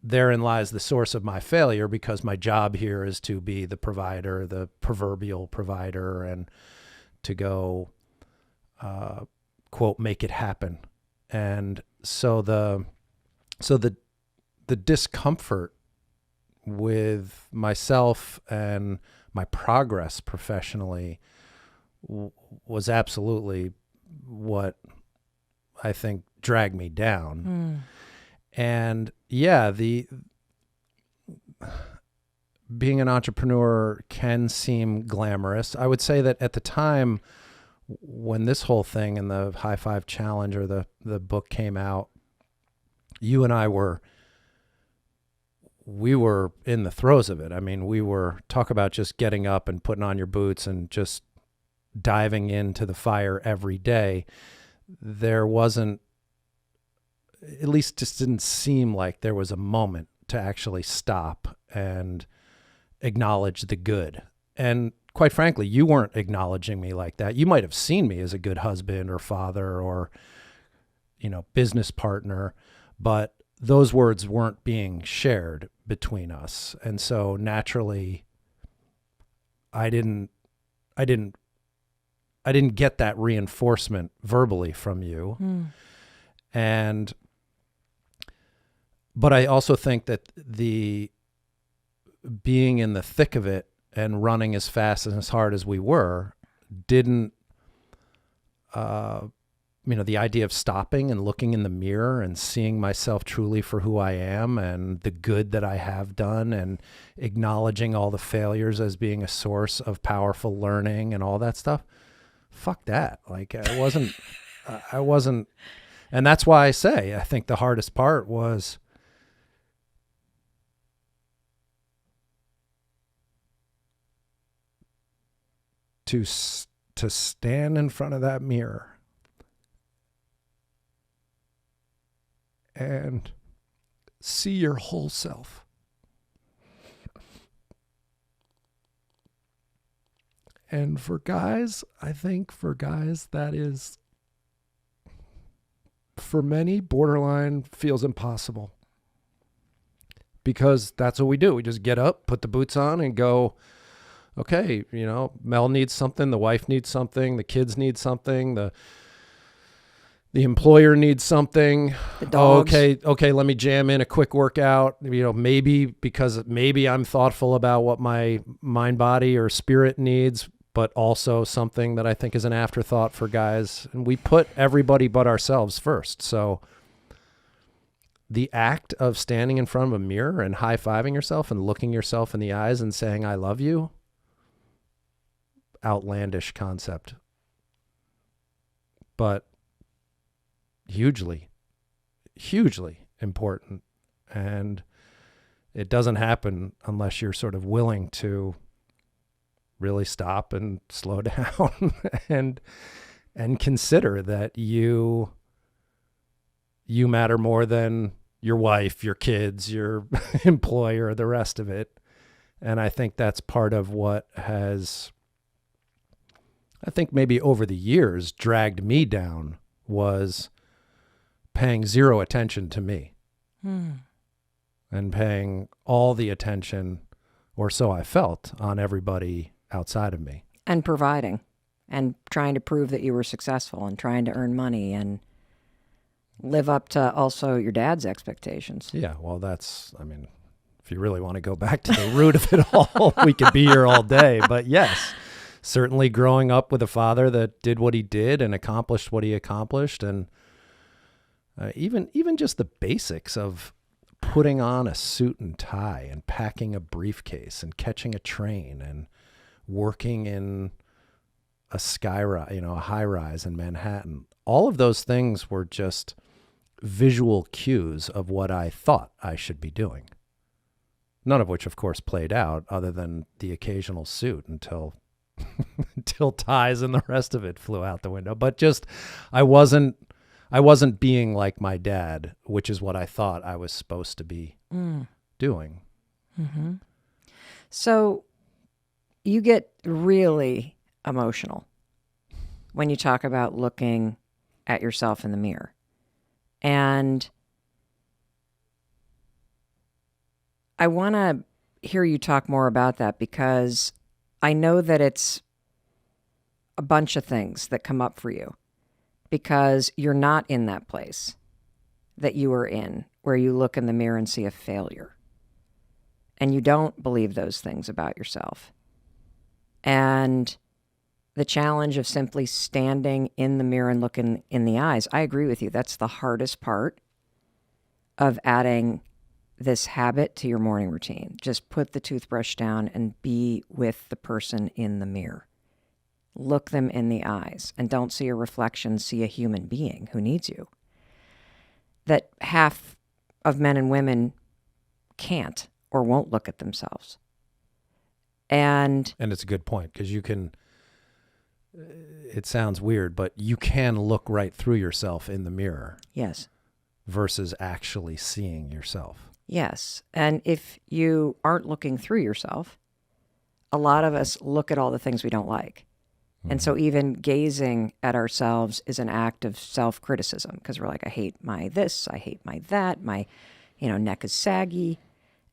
[SPEAKER 5] therein lies the source of my failure, because my job here is to be the provider, the proverbial provider, and to go, quote, make it happen. And so the discomfort with myself and my progress professionally was absolutely what I think dragged me down. And yeah, being an entrepreneur can seem glamorous. I would say that at the time when this whole thing and the High Five Challenge or the book came out, you and I we were in the throes of it. I mean, talk about just getting up and putting on your boots and just diving into the fire every day. There wasn't, at least just didn't seem like there was a moment to actually stop and acknowledge the good. And quite frankly, you weren't acknowledging me like that. You might have seen me as a good husband or father or, business partner, but those words weren't being shared between us. And so naturally, I didn't get that reinforcement verbally from you. But I also think that the being in the thick of it and running as fast and as hard as we were didn't, the idea of stopping and looking in the mirror and seeing myself truly for who I am and the good that I have done and acknowledging all the failures as being a source of powerful learning and all that stuff. Fuck that. Like I wasn't, and that's why I say, I think the hardest part was to stand in front of that mirror and see your whole self. And for guys, I think that is, for many, borderline feels impossible. Because that's what we do. We just get up, put the boots on, and go, okay, Mel needs something, the wife needs something, the kids need something, The employer needs something.
[SPEAKER 1] The dogs.
[SPEAKER 5] Okay, let me jam in a quick workout. Maybe because maybe I'm thoughtful about what my mind, body, or spirit needs, but also something that I think is an afterthought for guys. And we put everybody but ourselves first. So the act of standing in front of a mirror and high-fiving yourself and looking yourself in the eyes and saying, I love you, outlandish concept. But hugely, hugely important. And it doesn't happen unless you're sort of willing to really stop and slow down and consider that you matter more than your wife, your kids, your employer, the rest of it. And I think that's part of what has, I think maybe over the years, dragged me down, was paying zero attention to me and paying all the attention, or so I felt, on everybody outside of me.
[SPEAKER 1] And providing and trying to prove that you were successful and trying to earn money and live up to also your dad's expectations.
[SPEAKER 5] Yeah, well, if you really want to go back to the root of it all, we could be here all day. But yes, certainly growing up with a father that did what he did and accomplished what he accomplished, and even just the basics of putting on a suit and tie and packing a briefcase and catching a train and working in a a high rise in Manhattan. All of those things were just visual cues of what I thought I should be doing. None of which, of course, played out, other than the occasional suit until ties and the rest of it flew out the window. But just, I wasn't being like my dad, which is what I thought I was supposed to be doing.
[SPEAKER 1] Mm-hmm. So you get really emotional when you talk about looking at yourself in the mirror. And I want to hear you talk more about that, because I know that it's a bunch of things that come up for you, because you're not in that place that you were in, where you look in the mirror and see a failure. And you don't believe those things about yourself. And the challenge of simply standing in the mirror and looking in the eyes, I agree with you. That's the hardest part of adding this habit to your morning routine. Just put the toothbrush down and be with the person in the mirror. Look them in the eyes and don't see a reflection, see a human being who needs you. That half of men and women can't or won't look at themselves. And
[SPEAKER 5] it's a good point, because you can, it sounds weird, but you can look right through yourself in the mirror.
[SPEAKER 1] Yes.
[SPEAKER 5] Versus actually seeing yourself.
[SPEAKER 1] Yes. And if you aren't looking through yourself, a lot of us look at all the things we don't like. And so even gazing at ourselves is an act of self-criticism, because we're like, I hate my this, I hate my that, my, neck is saggy.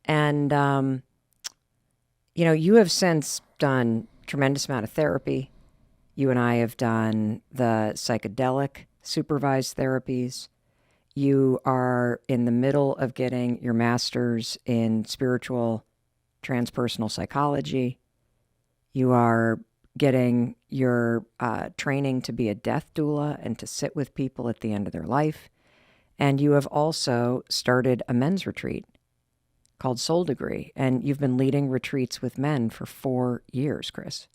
[SPEAKER 1] And, you have since done tremendous amount of therapy. You and I have done the psychedelic supervised therapies. You are in the middle of getting your master's in spiritual transpersonal psychology. You are getting your training to be a death doula and to sit with people at the end of their life. And you have also started a men's retreat called Soul Degree. And you've been leading retreats with men for 4 years, Chris.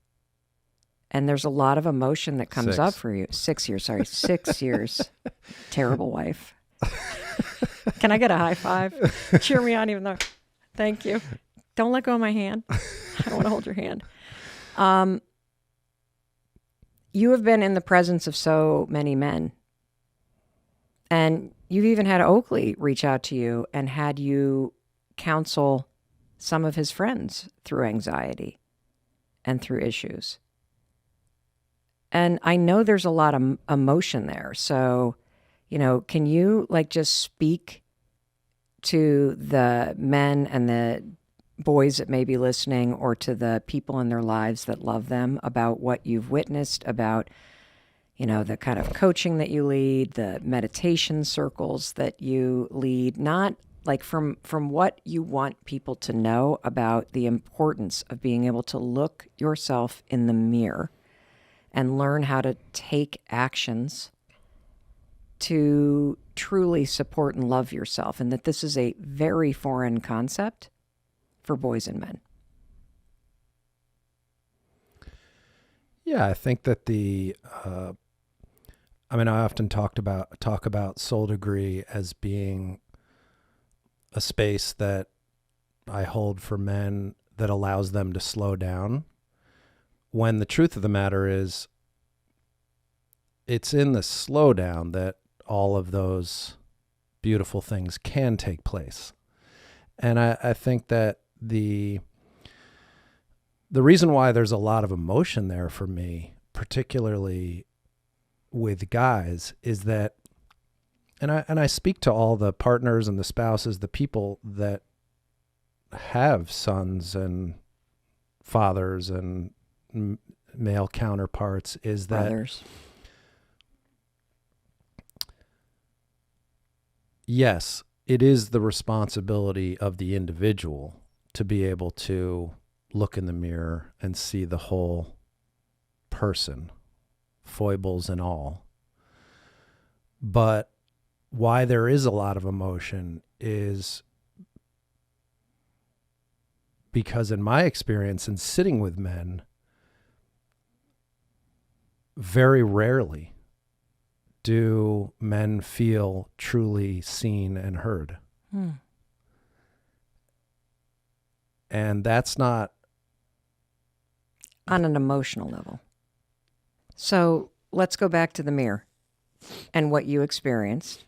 [SPEAKER 1] And there's a lot of emotion that comes up for you. 6 years, sorry. 6 years. Terrible wife. Can I get a high five? Cheer me on even though. Thank you. Don't let go of my hand. I want to hold your hand. You have been in the presence of so many men. And you've even had Oakley reach out to you and had you counsel some of his friends through anxiety and through issues. And I know there's a lot of emotion there. So, can you just speak to the men and the boys that may be listening, or to the people in their lives that love them, about what you've witnessed, about, the kind of coaching that you lead, the meditation circles that you lead, not like from what you want people to know about the importance of being able to look yourself in the mirror and learn how to take actions to truly support and love yourself, and that this is a very foreign concept for boys and men.
[SPEAKER 5] Yeah, I think that I often talk about Soul Degree as being a space that I hold for men that allows them to slow down, when the truth of the matter is it's in the slowdown that all of those beautiful things can take place. And I think that the reason why there's a lot of emotion there for me, particularly with guys, is that, and I speak to all the partners and the spouses, the people that have sons and fathers and male counterparts, is that
[SPEAKER 1] Brothers.
[SPEAKER 5] Yes, it is the responsibility of the individual to be able to look in the mirror and see the whole person, foibles and all. But why there is a lot of emotion is because, in my experience in sitting with men, very rarely do men feel truly seen and heard. And that's not
[SPEAKER 1] On an emotional level. So let's go back to the mirror and what you experienced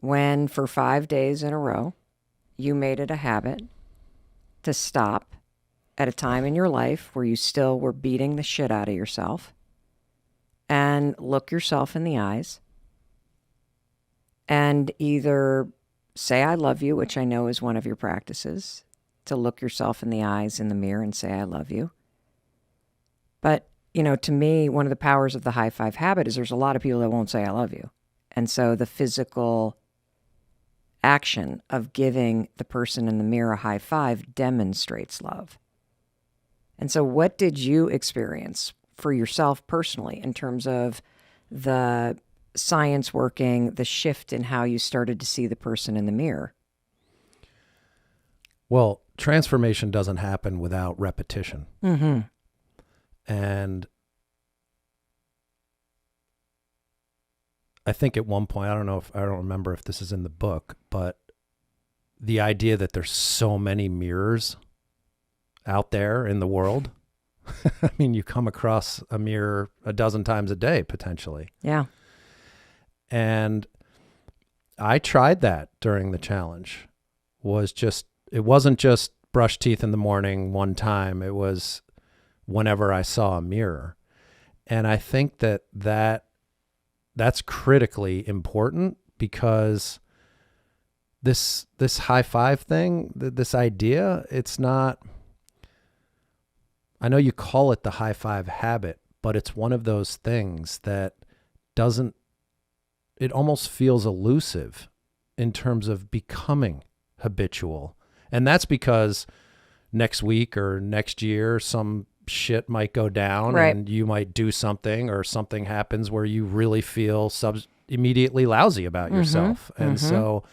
[SPEAKER 1] when, for 5 days in a row, you made it a habit to stop at a time in your life where you still were beating the shit out of yourself and look yourself in the eyes and either say, I love you, which I know is one of your practices, to look yourself in the eyes in the mirror and say, I love you. But, to me, one of the powers of the high five habit is there's a lot of people that won't say, I love you. And so the physical action of giving the person in the mirror a high five demonstrates love. And so what did you experience for yourself personally in terms of the science working, the shift in how you started to see the person in the mirror?
[SPEAKER 5] Well, transformation doesn't happen without repetition.
[SPEAKER 1] Mm-hmm.
[SPEAKER 5] And I think at one point, I don't remember if this is in the book, but the idea that there's so many mirrors out there in the world. I mean, you come across a mirror a dozen times a day, potentially.
[SPEAKER 1] Yeah.
[SPEAKER 5] And I tried that during the challenge. It wasn't just brush teeth in the morning one time. It was whenever I saw a mirror. And I think that's critically important, because this high five thing, this idea, it's not, I know you call it the high five habit, but it's one of those things that it almost feels elusive in terms of becoming habitual. And that's because next week or next year, some shit might go down,
[SPEAKER 1] right,
[SPEAKER 5] and you might do something, or something happens where you really feel immediately lousy about yourself. And so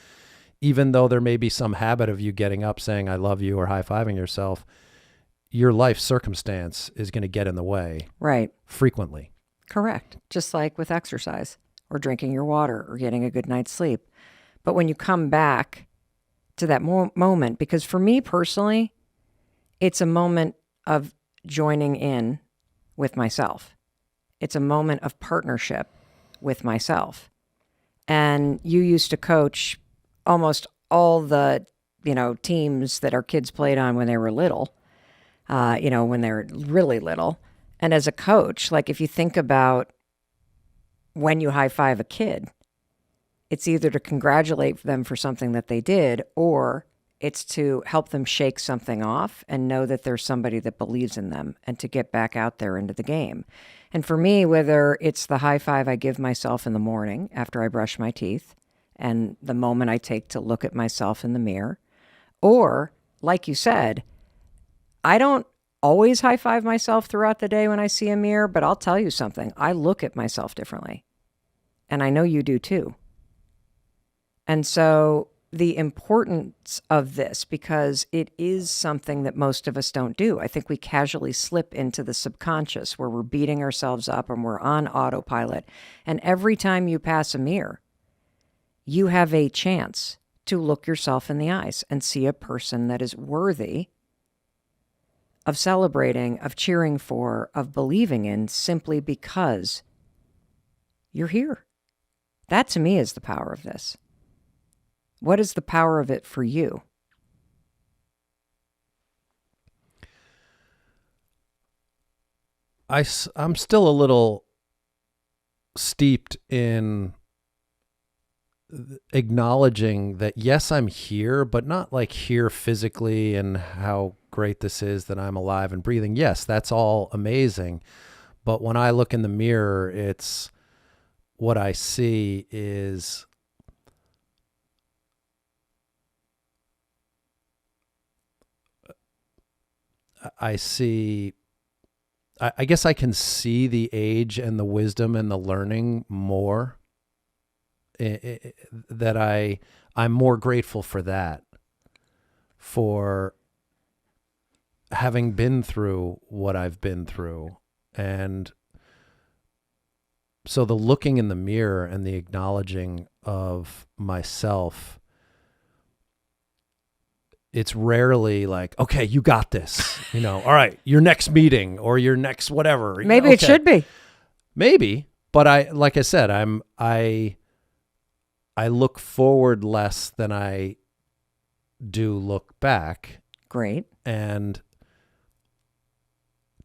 [SPEAKER 5] even though there may be some habit of you getting up saying, I love you, or high-fiving yourself, your life circumstance is going to get in the way.
[SPEAKER 1] Right.
[SPEAKER 5] Frequently.
[SPEAKER 1] Correct. Just like with exercise or drinking your water or getting a good night's sleep. But when you come back to that moment, because for me personally, it's a moment of joining in with myself. It's a moment of partnership with myself. And you used to coach almost all the, teams that our kids played on when they were little, when they're really little. And as a coach, like if you think about when you high five a kid, it's either to congratulate them for something that they did, or It's to help them shake something off and know that there's somebody that believes in them and to get back out there into the game. And for me, whether it's the high five I give myself in the morning after I brush my teeth and the moment I take to look at myself in the mirror, or like you said, I don't always high five myself throughout the day when I see a mirror, but I'll tell you something. I look at myself differently. And I know you do too. And so the importance of this, because it is something that most of us don't do. I think we casually slip into the subconscious where we're beating ourselves up and we're on autopilot. And every time you pass a mirror, you have a chance to look yourself in the eyes and see a person that is worthy of celebrating, of cheering for, of believing in, simply because you're here. That to me is the power of this. What is the power of it for you?
[SPEAKER 5] I'm still a little steeped in acknowledging that, yes, I'm here, but not like here physically and how great this is that I'm alive and breathing. Yes, that's all amazing. But when I look in the mirror, it's what I see is I guess I can see the age and the wisdom and the learning more. That I'm more grateful for that, for having been through what I've been through. And so the looking in the mirror and the acknowledging of myself, it's rarely like, okay, you got this, all right, your next meeting or your next whatever.
[SPEAKER 1] Maybe it should be.
[SPEAKER 5] Maybe, but like I said, I look forward less than I do look back.
[SPEAKER 1] Great.
[SPEAKER 5] And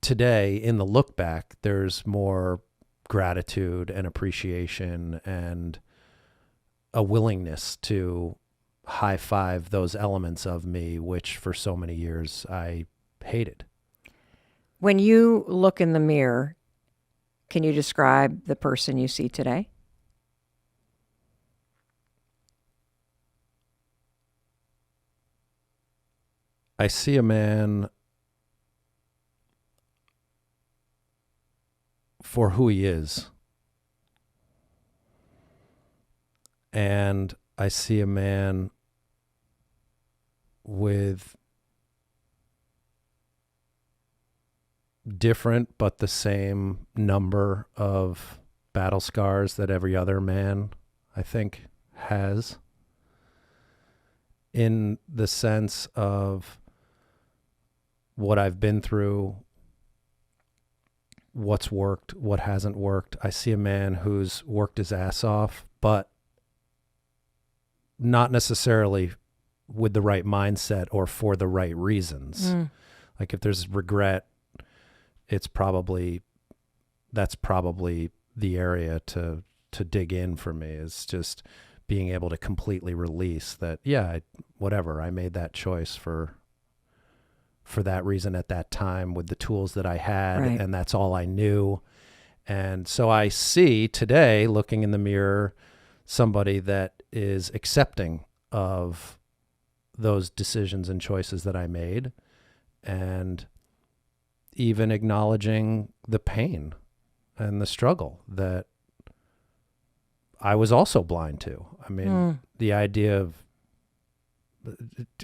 [SPEAKER 5] today in the look back, there's more gratitude and appreciation and a willingness to high five those elements of me, which for so many years I hated.
[SPEAKER 1] When you look in the mirror, can you describe the person you see today?
[SPEAKER 5] I see a man for who he is. And I see a man with different but the same number of battle scars that every other man, I think, has, in the sense of what I've been through, what's worked, what hasn't worked. I see a man who's worked his ass off, but not necessarily with the right mindset or for the right reasons. Like if there's regret, that's probably the area to dig in for me, is just being able to completely release that. Yeah, I made that choice for that reason at that time with the tools that I had,
[SPEAKER 1] right,
[SPEAKER 5] and that's all I knew. And so I see today, looking in the mirror, somebody that is accepting of those decisions and choices that I made, and even acknowledging the pain and the struggle that I was also blind to. I mean, the idea of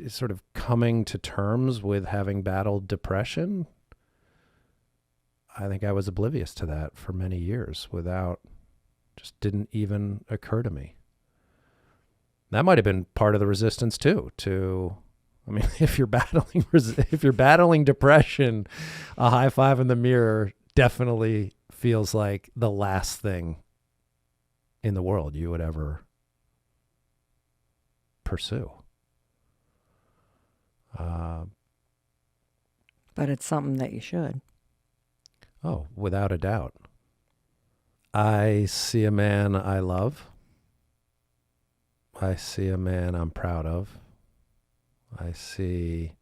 [SPEAKER 5] sort of coming to terms with having battled depression, I think I was oblivious to that for many years just didn't even occur to me. That might have been part of the resistance too, if you're battling depression, a high five in the mirror definitely feels like the last thing in the world you would ever pursue.
[SPEAKER 1] But it's something that you should.
[SPEAKER 5] Oh, without a doubt. I see a man I love. I see a man I'm proud of. I see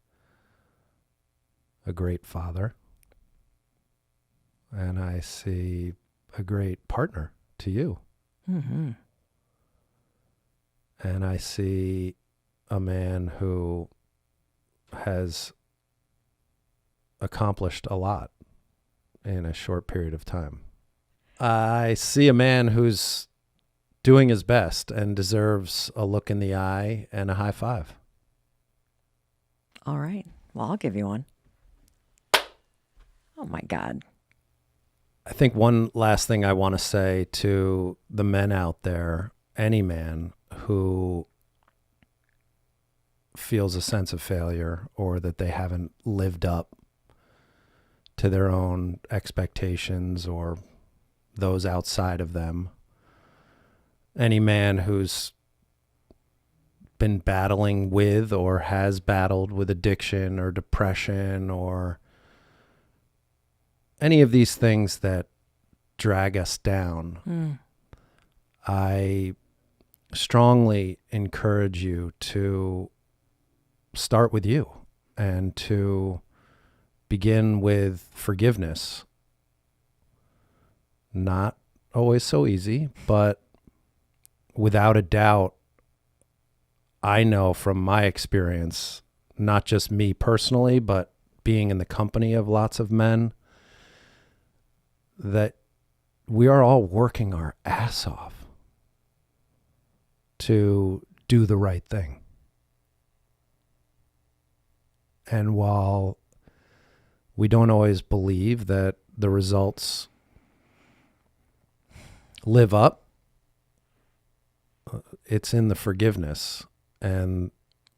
[SPEAKER 5] a great father. And I see a great partner to you.
[SPEAKER 1] Mm-hmm.
[SPEAKER 5] And I see a man who has accomplished a lot in a short period of time. I see a man who's doing his best and deserves a look in the eye and a high five.
[SPEAKER 1] All right. Well, I'll give you one. Oh, my God.
[SPEAKER 5] I think one last thing I want to say to the men out there, any man who feels a sense of failure or that they haven't lived up to their own expectations or those outside of them, any man who's been battling with or has battled with addiction or depression or any of these things that drag us down, I strongly encourage you to start with you and to begin with forgiveness. Not always so easy, but without a doubt, I know from my experience, not just me personally, but being in the company of lots of men, that we are all working our ass off to do the right thing. And while we don't always believe that the results live up, it's in the forgiveness and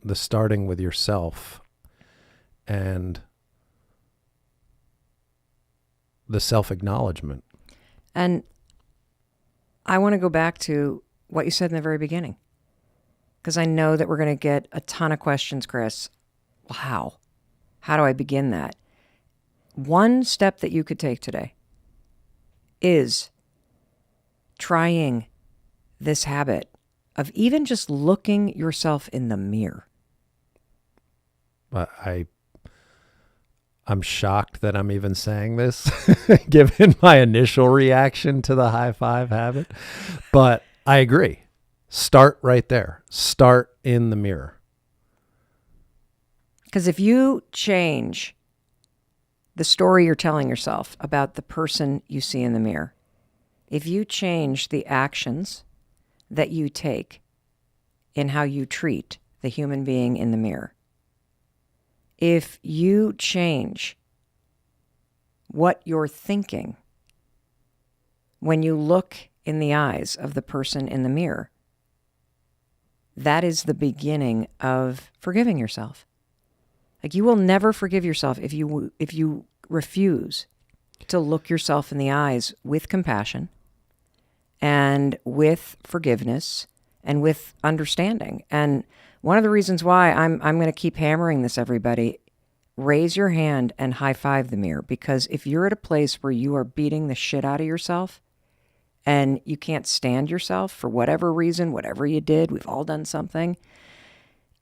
[SPEAKER 5] the starting with yourself and the self-acknowledgement.
[SPEAKER 1] And I want to go back to what you said in the very beginning, because I know that we're going to get a ton of questions, Chris. Well, how? How do I begin that? One step that you could take today is trying this habit of even just looking yourself in the mirror.
[SPEAKER 5] I'm shocked that I'm even saying this, given my initial reaction to the high five habit. But I agree. Start right there. Start in the mirror.
[SPEAKER 1] Because if you change the story you're telling yourself about the person you see in the mirror, if you change the actions that you take in how you treat the human being in the mirror, if you change what you're thinking when you look in the eyes of the person in the mirror, that is the beginning of forgiving yourself. Like, you will never forgive yourself if you refuse to look yourself in the eyes with compassion and with forgiveness and with understanding. And one of the reasons why I'm going to keep hammering this, everybody, raise your hand and high five the mirror. Because if you're at a place where you are beating the shit out of yourself and you can't stand yourself for whatever reason, whatever you did, we've all done something,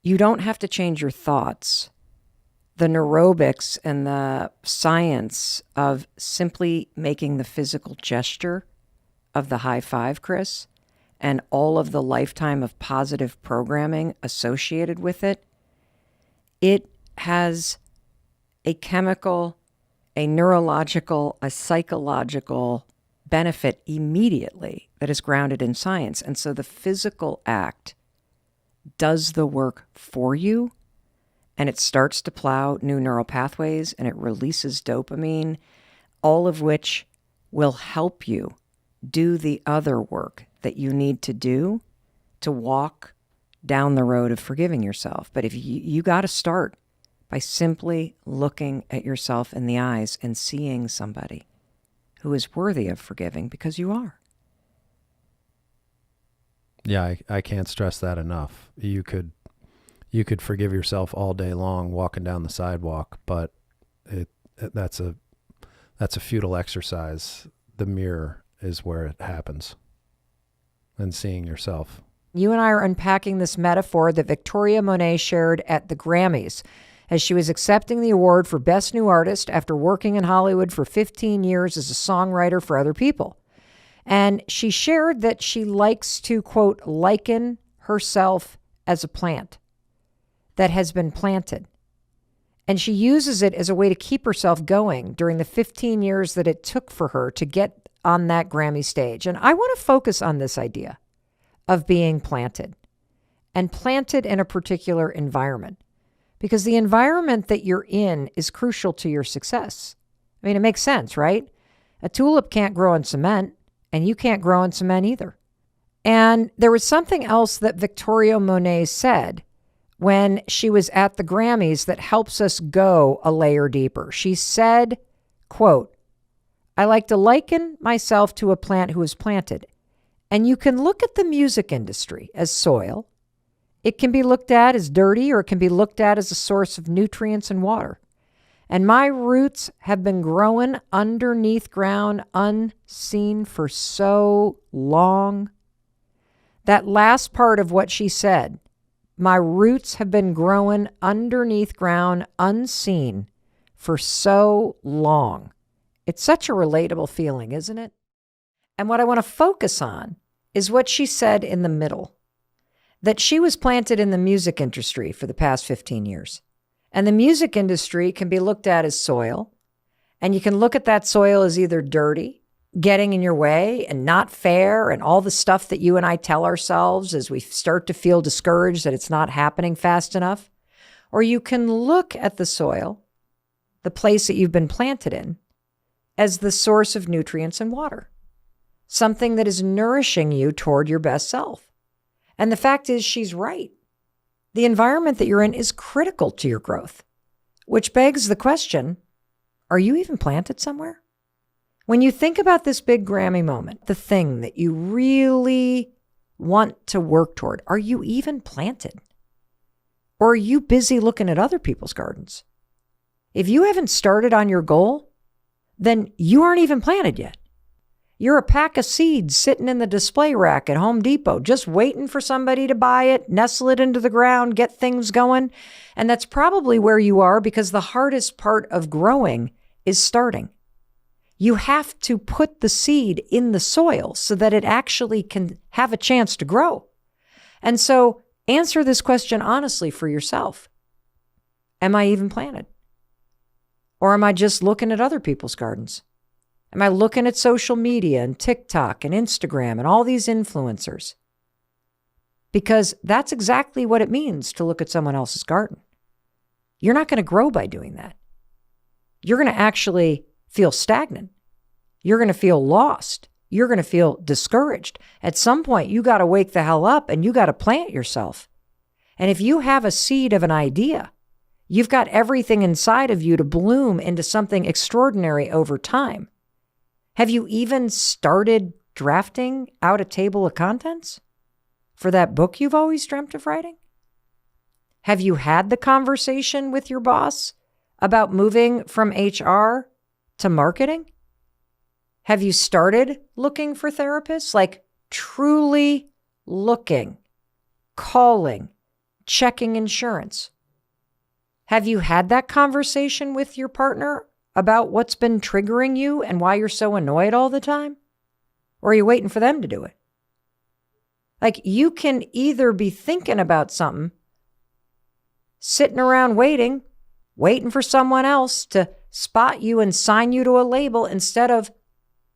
[SPEAKER 1] you don't have to change your thoughts. The neurobics and the science of simply making the physical gesture of the high five, Chris, and all of the lifetime of positive programming associated with it, it has a chemical, a neurological, a psychological benefit immediately that is grounded in science. And so the physical act does the work for you, and it starts to plow new neural pathways, and it releases dopamine, all of which will help you do the other work that you need to do to walk down the road of forgiving yourself. But if you got to start by simply looking at yourself in the eyes and seeing somebody who is worthy of forgiving, because you are.
[SPEAKER 5] Yeah, I can't stress that enough. You could forgive yourself all day long walking down the sidewalk, but that's a futile exercise. The mirror is where it happens, and seeing yourself.
[SPEAKER 1] You and I are unpacking this metaphor that Victoria Monet shared at the Grammys as she was accepting the award for Best New Artist after working in Hollywood for 15 years as a songwriter for other people. And she shared that she likes to, quote, liken herself as a plant that has been planted. And she uses it as a way to keep herself going during the 15 years that it took for her to get on that Grammy stage. And I want to focus on this idea of being planted, and planted in a particular environment, because the environment that you're in is crucial to your success. I mean, it makes sense, right? A tulip can't grow in cement, and you can't grow in cement either. And there was something else that Victoria Monet said when she was at the Grammys that helps us go a layer deeper. She said, quote, "I like to liken myself to a plant who is planted. And you can look at the music industry as soil. It can be looked at as dirty, or it can be looked at as a source of nutrients and water. And my roots have been growing underneath ground unseen for so long." That last part of what she said, my roots have been growing underneath ground unseen for so long. It's such a relatable feeling, isn't it? And what I want to focus on is what she said in the middle, that she was planted in the music industry for the past 15 years. And the music industry can be looked at as soil. And you can look at that soil as either dirty, getting in your way, and not fair, and all the stuff that you and I tell ourselves as we start to feel discouraged that it's not happening fast enough. Or you can look at the soil, the place that you've been planted in, as the source of nutrients and water, something that is nourishing you toward your best self. And the fact is, she's right. The environment that you're in is critical to your growth, which begs the question, are you even planted somewhere? When you think about this big Grammy moment, the thing that you really want to work toward, are you even planted? Or are you busy looking at other people's gardens? If you haven't started on your goal, then you aren't even planted yet. You're a pack of seeds sitting in the display rack at Home Depot, just waiting for somebody to buy it, nestle it into the ground, get things going. And that's probably where you are, because the hardest part of growing is starting. You have to put the seed in the soil so that it actually can have a chance to grow. And so answer this question honestly for yourself. Am I even planted? Or am I just looking at other people's gardens? Am I looking at social media and TikTok and Instagram and all these influencers? Because that's exactly what it means to look at someone else's garden. You're not going to grow by doing that. You're going to actually feel stagnant. You're going to feel lost. You're going to feel discouraged. At some point, you got to wake the hell up and you got to plant yourself. And if you have a seed of an idea, you've got everything inside of you to bloom into something extraordinary over time. Have you even started drafting out a table of contents for that book you've always dreamt of writing? Have you had the conversation with your boss about moving from HR to marketing? Have you started looking for therapists? Like truly looking, calling, checking insurance? Have you had that conversation with your partner about what's been triggering you and why you're so annoyed all the time? Or are you waiting for them to do it? Like, you can either be thinking about something, sitting around waiting for someone else to spot you and sign you to a label, instead of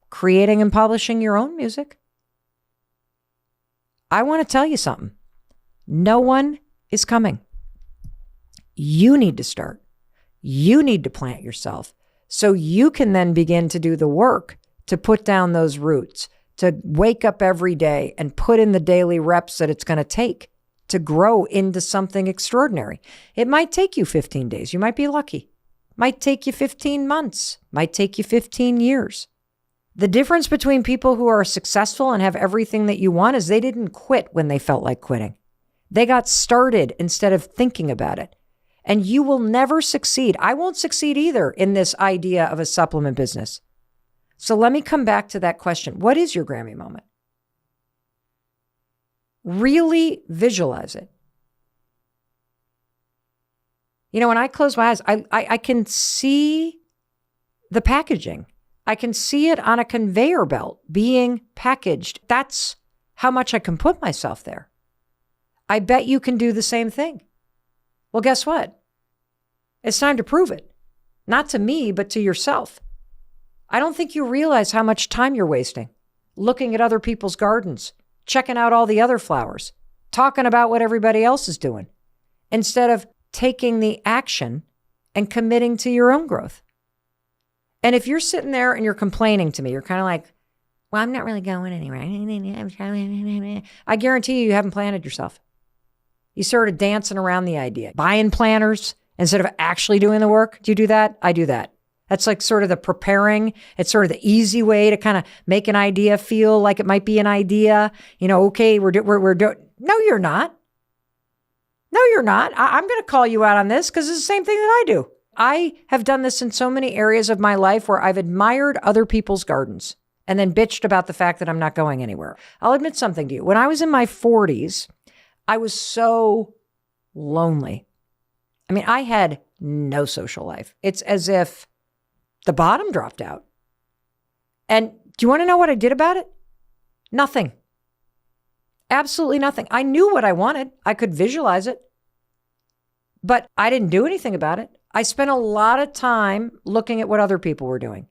[SPEAKER 1] creating and publishing your own music. I want to tell you something. No one is coming. You need to start. You need to plant yourself so you can then begin to do the work to put down those roots, to wake up every day and put in the daily reps that it's going to take to grow into something extraordinary. It might take you 15 days. You might be lucky. Might take you 15 months. Might take you 15 years. The difference between people who are successful and have everything that you want is they didn't quit when they felt like quitting. They got started instead of thinking about it. And you will never succeed. I won't succeed either in this idea of a supplement business. So let me come back to that question. What is your Grammy moment? Really visualize it. You know, when I close my eyes, I can see the packaging. I can see it on a conveyor belt being packaged. That's how much I can put myself there. I bet you can do the same thing. Well, guess what? It's time to prove it. Not to me, but to yourself. I don't think you realize how much time you're wasting looking at other people's gardens, checking out all the other flowers, talking about what everybody else is doing, instead of taking the action and committing to your own growth. And if you're sitting there and you're complaining to me, you're kind of like, well, I'm not really going anywhere. I guarantee you haven't planted yourself. You started dancing around the idea, buying planners instead of actually doing the work. Do you do that? I do that. That's like sort of the preparing. It's sort of the easy way to kind of make an idea feel like it might be an idea. You know, okay, we're doing. No, you're not. No, you're not. I'm going to call you out on this because it's the same thing that I do. I have done this in so many areas of my life where I've admired other people's gardens and then bitched about the fact that I'm not going anywhere. I'll admit something to you. When I was in my 40s, I was so lonely. I mean, I had no social life. It's as if the bottom dropped out. And do you want to know what I did about it? Nothing. Absolutely nothing. I knew what I wanted. I could visualize it. But I didn't do anything about it. I spent a lot of time looking at what other people were doing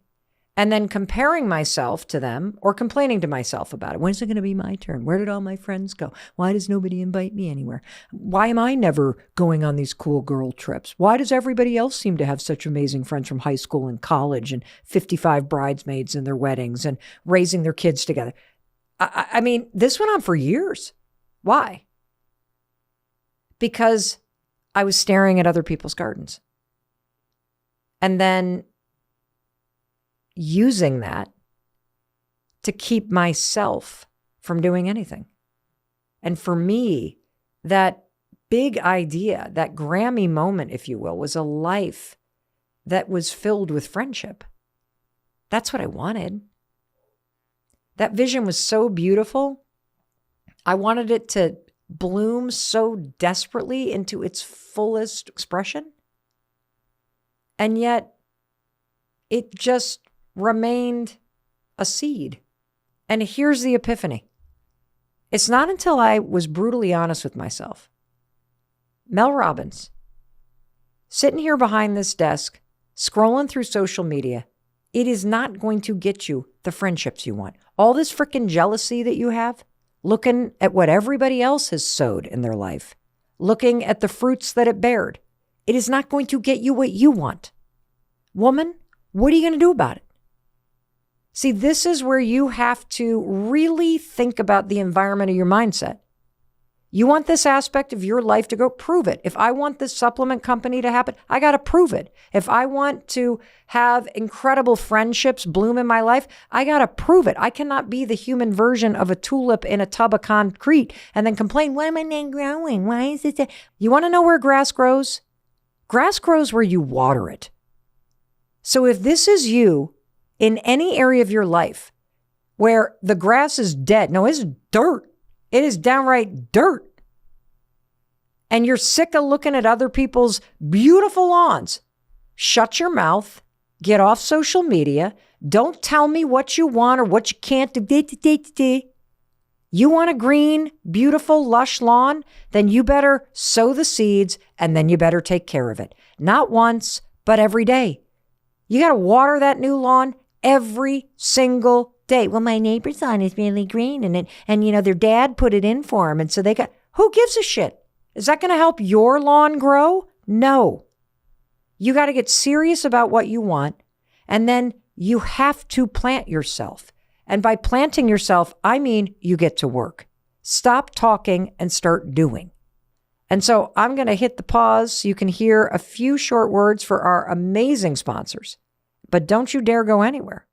[SPEAKER 1] and then comparing myself to them or complaining to myself about it. When's it going to be my turn? Where did all my friends go? Why does nobody invite me anywhere? Why am I never going on these cool girl trips? Why does everybody else seem to have such amazing friends from high school and college and 55 bridesmaids in their weddings and raising their kids together? I mean, this went on for years. Why? Because I was staring at other people's gardens. And then using that to keep myself from doing anything. And for me, that big idea, that Grammy moment, if you will, was a life that was filled with friendship. That's what I wanted. That vision was so beautiful. I wanted it to bloom so desperately into its fullest expression. And yet, it just remained a seed. And here's the epiphany. It's not until I was brutally honest with myself. Mel Robbins, sitting here behind this desk, scrolling through social media, it is not going to get you the friendships you want. All this freaking jealousy that you have, looking at what everybody else has sowed in their life, looking at the fruits that it bared, it is not going to get you what you want. Woman, what are you going to do about it? See, this is where you have to really think about the environment of your mindset. You want this aspect of your life to go, prove it. If I want this supplement company to happen, I got to prove it. If I want to have incredible friendships bloom in my life, I got to prove it. I cannot be the human version of a tulip in a tub of concrete and then complain, why am I not growing? Why is it? You want to know where grass grows? Grass grows where you water it. So if this is you in any area of your life where the grass is dead, no, it's dirt. It is downright dirt. And you're sick of looking at other people's beautiful lawns. Shut your mouth. Get off social media. Don't tell me what you want or what you can't do. You want a green, beautiful, lush lawn? Then you better sow the seeds and then you better take care of it. Not once, but every day. You got to water that new lawn every single day. Well, my neighbor's lawn is really green and you know, their dad put it in for him. And so they got, who gives a shit? Is that going to help your lawn grow? No. You got to get serious about what you want. And then you have to plant yourself. And by planting yourself, I mean, you get to work. Stop talking and start doing. And so I'm going to hit the pause so you can hear a few short words for our amazing sponsors. But don't you dare go anywhere.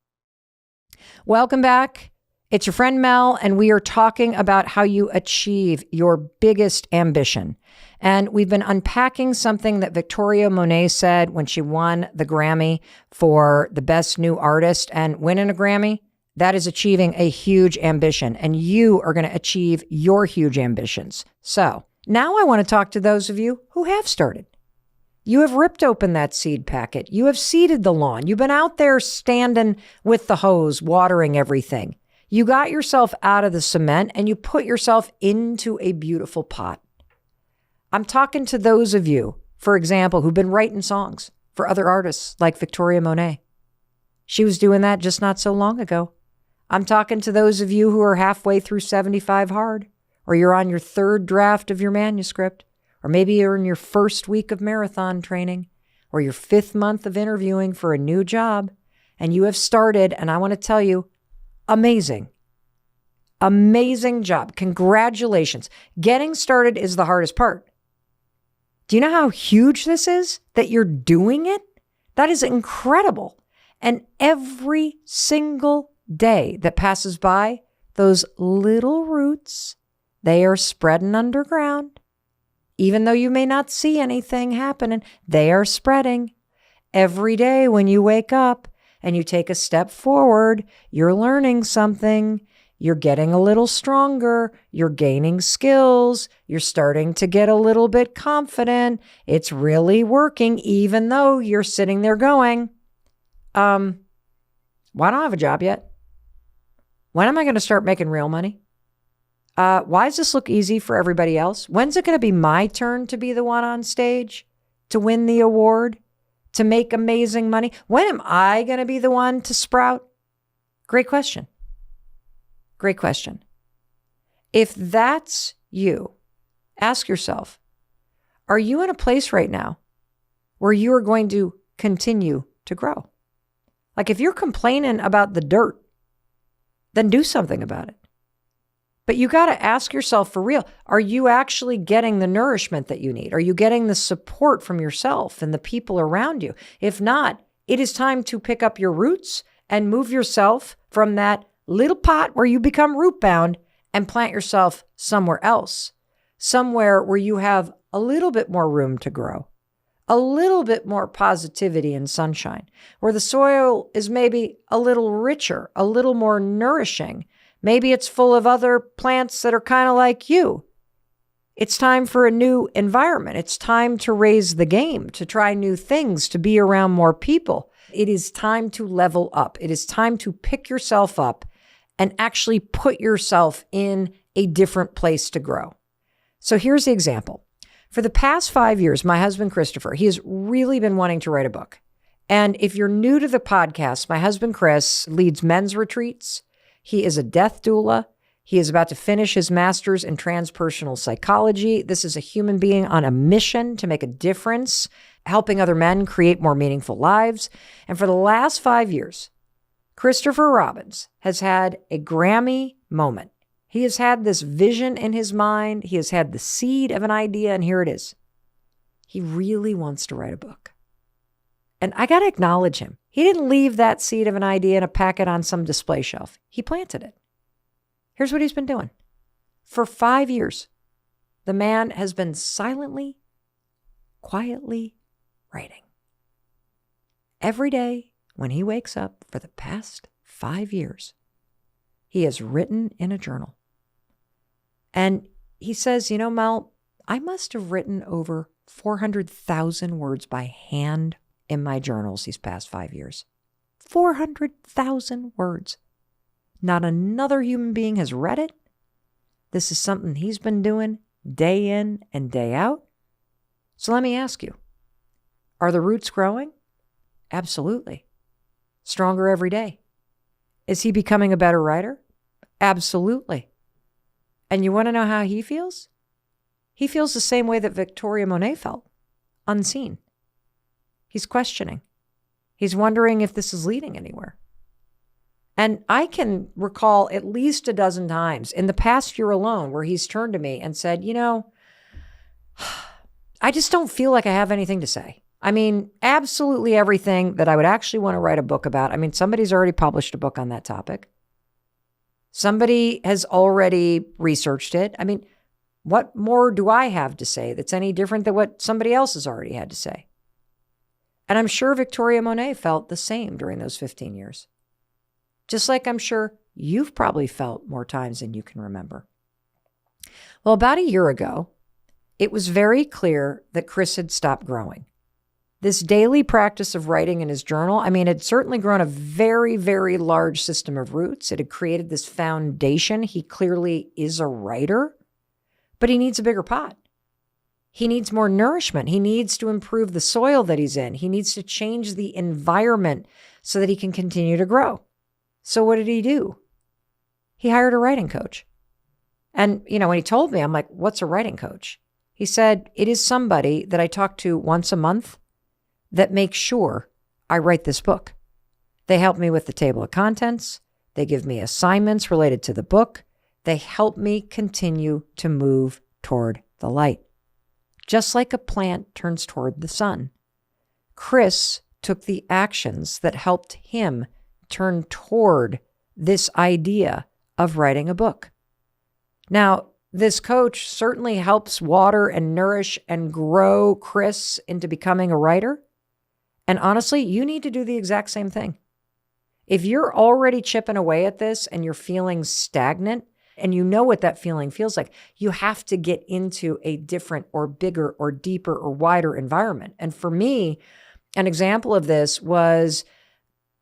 [SPEAKER 1] Welcome back. It's your friend Mel, and we are talking about how you achieve your biggest ambition. And we've been unpacking something that Victoria Monet said when she won the Grammy for the Best New Artist. And winning a Grammy, That is achieving a huge ambition, and you are going to achieve your huge ambitions. So now I want to talk to those of you who have started. You have ripped open that seed packet. You have seeded the lawn. You've been out there standing with the hose, watering everything. You got yourself out of the cement and you put yourself into a beautiful pot. I'm talking to those of you, for example, who've been writing songs for other artists like Victoria Monet. She was doing that just not so long ago. I'm talking to those of you who are halfway through 75 Hard, or you're on your third draft of your manuscript, or maybe you're in your first week of marathon training, or your fifth month of interviewing for a new job, and you have started, and I want to tell you, amazing. Amazing job. Congratulations. Getting started is the hardest part. Do you know how huge this is that you're doing it? That is incredible. And every single day that passes by, those little roots, they are spreading underground. Even though you may not see anything happening, they are spreading. Every day when you wake up and you take a step forward, you're learning something. You're getting a little stronger. You're gaining skills. You're starting to get a little bit confident. It's really working, even though you're sitting there going, well, I don't have a job yet. When am I going to start making real money? Why does this look easy for everybody else? When's it going to be my turn to be the one on stage, to win the award, to make amazing money? When am I going to be the one to sprout? Great question. Great question. If that's you, ask yourself, are you in a place right now where you are going to continue to grow? Like if you're complaining about the dirt, then do something about it. But you got to ask yourself for real, are you actually getting the nourishment that you need? Are you getting the support from yourself and the people around you? If not, it is time to pick up your roots and move yourself from that little pot where you become root bound and plant yourself somewhere else, somewhere where you have a little bit more room to grow, a little bit more positivity and sunshine, where the soil is maybe a little richer, a little more nourishing. Maybe it's full of other plants that are kind of like you. It's time for a new environment. It's time to raise the game, to try new things, to be around more people. It is time to level up. It is time to pick yourself up and actually put yourself in a different place to grow. So here's the example. For the past 5 years, my husband, Christopher, he has really been wanting to write a book. And if you're new to the podcast, my husband, Chris, leads men's retreats. He is a death doula. He is about to finish his master's in transpersonal psychology. This is a human being on a mission to make a difference, helping other men create more meaningful lives. And for the last 5 years, Christopher Robbins has had a Grammy moment. He has had this vision in his mind. He has had the seed of an idea, and here it is. He really wants to write a book. And I got to acknowledge him. He didn't leave that seed of an idea in a packet on some display shelf. He planted it. Here's what he's been doing. For 5 years, the man has been silently, quietly writing. Every day when he wakes up for the past 5 years, he has written in a journal. And he says, Mel, I must have written over 400,000 words by hand in my journals these past 5 years. 400,000 words. Not another human being has read it. This is something he's been doing day in and day out. So let me ask you, are the roots growing? Absolutely. Stronger every day. Is he becoming a better writer? Absolutely. And you want to know how he feels? He feels the same way that Victoria Monet felt, unseen. He's questioning. He's wondering if this is leading anywhere. And I can recall at least a dozen times in the past year alone where he's turned to me and said, I just don't feel like I have anything to say. I mean, absolutely everything that I would actually want to write a book about. I mean, somebody's already published a book on that topic. Somebody has already researched it. I mean, what more do I have to say that's any different than what somebody else has already had to say? And I'm sure Victoria Monet felt the same during those 15 years. just like I'm sure you've probably felt more times than you can remember. Well, about a year ago, it was very clear that Chris had stopped growing. This daily practice of writing in his journal, it had certainly grown a very, very large system of roots. It had created this foundation. He clearly is a writer, but he needs a bigger pot. He needs more nourishment. He needs to improve the soil that he's in. He needs to change the environment so that he can continue to grow. So what did he do? He hired a writing coach. And, when he told me, I'm like, what's a writing coach? He said, it is somebody that I talk to once a month that makes sure I write this book. They help me with the table of contents. They give me assignments related to the book. They help me continue to move toward the light. Just like a plant turns toward the sun, Chris took the actions that helped him turn toward this idea of writing a book. Now, this coach certainly helps water and nourish and grow Chris into becoming a writer. And honestly, you need to do the exact same thing. If you're already chipping away at this and you're feeling stagnant, and you know what that feeling feels like, you have to get into a different or bigger or deeper or wider environment. And for me, an example of this was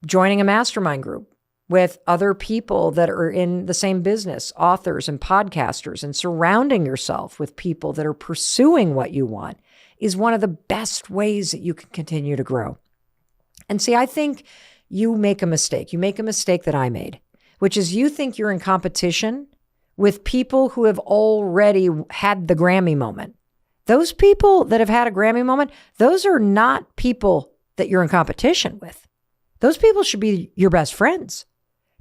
[SPEAKER 1] joining a mastermind group with other people that are in the same business, authors and podcasters, and surrounding yourself with people that are pursuing what you want is one of the best ways that you can continue to grow. And see, I think you make a mistake. You make a mistake that I made, which is you think you're in competition with people who have already had the Grammy moment. Those people that have had a Grammy moment, those are not people that you're in competition with. Those people should be your best friends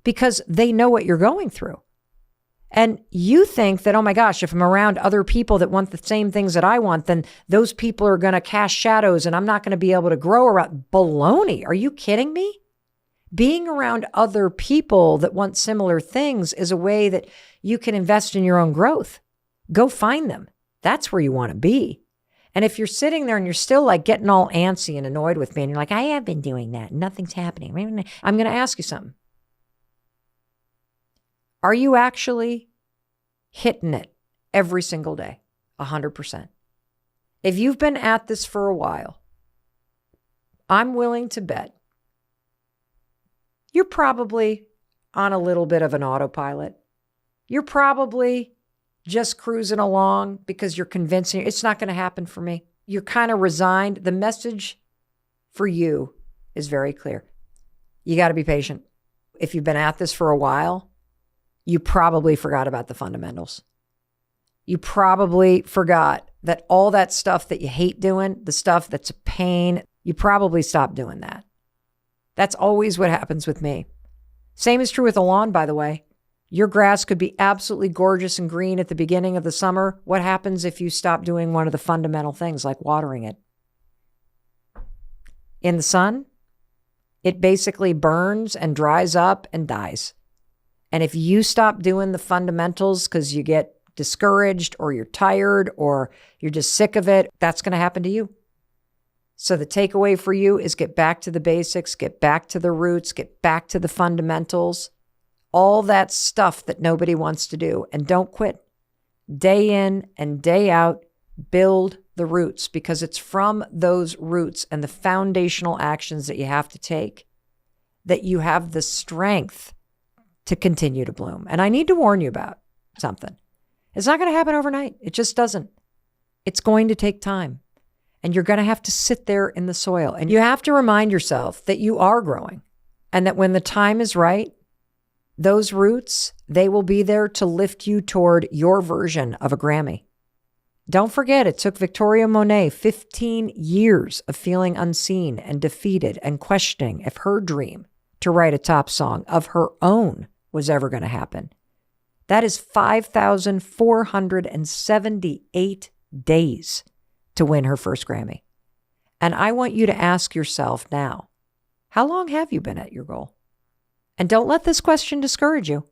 [SPEAKER 1] because they know what you're going through. And you think that, oh my gosh, if I'm around other people that want the same things that I want, then those people are going to cast shadows and I'm not going to be able to grow around. Baloney. Are you kidding me? Being around other people that want similar things is a way that you can invest in your own growth. Go find them. That's where you want to be. And if you're sitting there and you're still like getting all antsy and annoyed with me and you're like, I have been doing that. Nothing's happening. I'm going to ask you something. Are you actually hitting it every single day? 100%. If you've been at this for a while, I'm willing to bet you're probably on a little bit of an autopilot. You're probably just cruising along because you're convincing it's not going to happen for me. You're kind of resigned. The message for you is very clear. You got to be patient. If you've been at this for a while, you probably forgot about the fundamentals. You probably forgot that all that stuff that you hate doing, the stuff that's a pain, you probably stopped doing that. That's always what happens with me. Same is true with the lawn, by the way. Your grass could be absolutely gorgeous and green at the beginning of the summer. What happens if you stop doing one of the fundamental things like watering it? In the sun, it basically burns and dries up and dies. And if you stop doing the fundamentals because you get discouraged or you're tired or you're just sick of it, that's going to happen to you. So the takeaway for you is get back to the basics, get back to the roots, get back to the fundamentals, all that stuff that nobody wants to do. And don't quit. Day in and day out, build the roots because it's from those roots and the foundational actions that you have to take that you have the strength to continue to bloom. And I need to warn you about something. It's not going to happen overnight. It just doesn't. It's going to take time. And you're going to have to sit there in the soil. And you have to remind yourself that you are growing and that when the time is right, those roots, they will be there to lift you toward your version of a Grammy. Don't forget, it took Victoria Monet 15 years of feeling unseen and defeated and questioning if her dream to write a top song of her own was ever going to happen. That is 5,478 days to win her first Grammy. And I want you to ask yourself now, how long have you been at your goal? And don't let this question discourage you,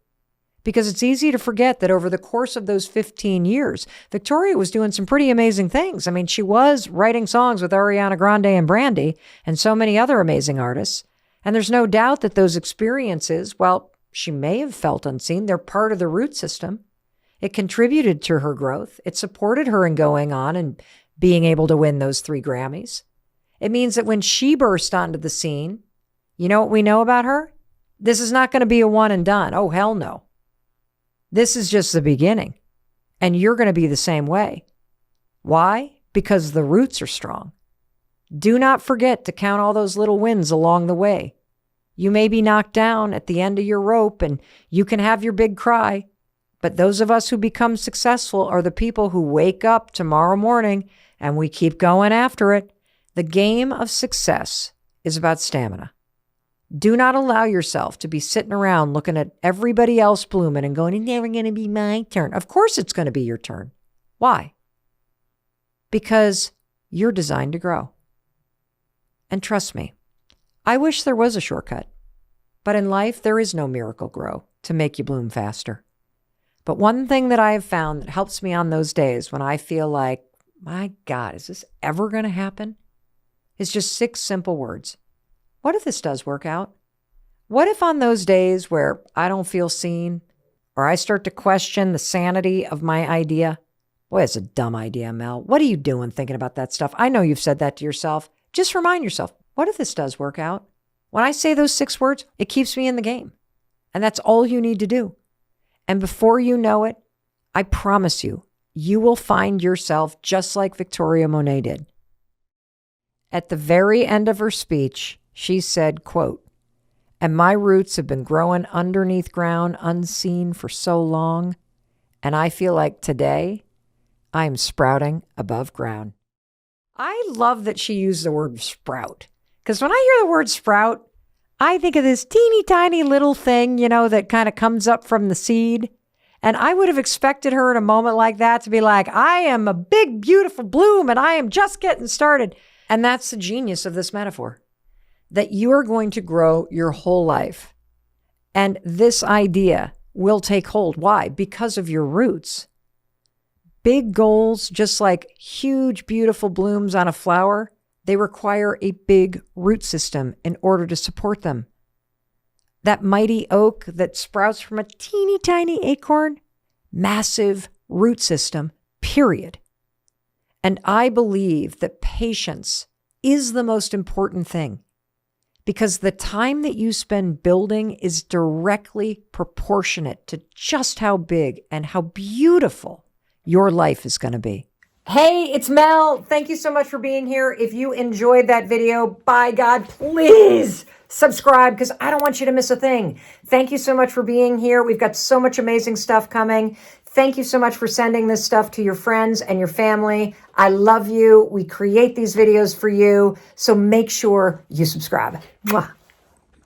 [SPEAKER 1] because it's easy to forget that over the course of those 15 years, Victoria was doing some pretty amazing things. I mean, she was writing songs with Ariana Grande and Brandy and so many other amazing artists. And there's no doubt that those experiences, well, she may have felt unseen. They're part of the root system. It contributed to her growth. It supported her in going on and being able to win those 3 Grammys. It means that when she burst onto the scene, you know what we know about her? This is not going to be a one and done. Oh, hell no. This is just the beginning. And you're going to be the same way. Why? Because the roots are strong. Do not forget to count all those little wins along the way. You may be knocked down at the end of your rope and you can have your big cry. But those of us who become successful are the people who wake up tomorrow morning and we keep going after it. The game of success is about stamina. Do not allow yourself to be sitting around looking at everybody else blooming and going, it's never going to be my turn. Of course it's going to be your turn. Why? Because you're designed to grow. And trust me, I wish there was a shortcut. But in life, there is no miracle grow to make you bloom faster. But one thing that I have found that helps me on those days when I feel like, my God, is this ever going to happen? Is just 6 simple words. What if this does work out? What if on those days where I don't feel seen or I start to question the sanity of my idea? Boy, it's a dumb idea, Mel. What are you doing thinking about that stuff? I know you've said that to yourself. Just remind yourself, what if this does work out? When I say those 6 words, it keeps me in the game. And that's all you need to do. And before you know it, I promise you, you will find yourself just like Victoria Monet did. At the very end of her speech, she said, quote, and my roots have been growing underneath ground unseen for so long, and I feel like today I am sprouting above ground. I love that she used the word sprout, because when I hear the word sprout, I think of this teeny tiny little thing, that kind of comes up from the seed. And I would have expected her in a moment like that to be like, I am a big, beautiful bloom and I am just getting started. And that's the genius of this metaphor, that you are going to grow your whole life. And this idea will take hold. Why? Because of your roots. Big goals, just like huge, beautiful blooms on a flower, they require a big root system in order to support them. That mighty oak that sprouts from a teeny tiny acorn, massive root system, period. And I believe that patience is the most important thing, because the time that you spend building is directly proportionate to just how big and how beautiful your life is going to be. Hey, it's Mel. Thank you so much for being here. If you enjoyed that video, by God, please subscribe, because I don't want you to miss a thing. Thank you so much for being here. We've got so much amazing stuff coming. Thank you so much for sending this stuff to your friends and your family. I love you. We create these videos for you, so make sure you subscribe. Mwah.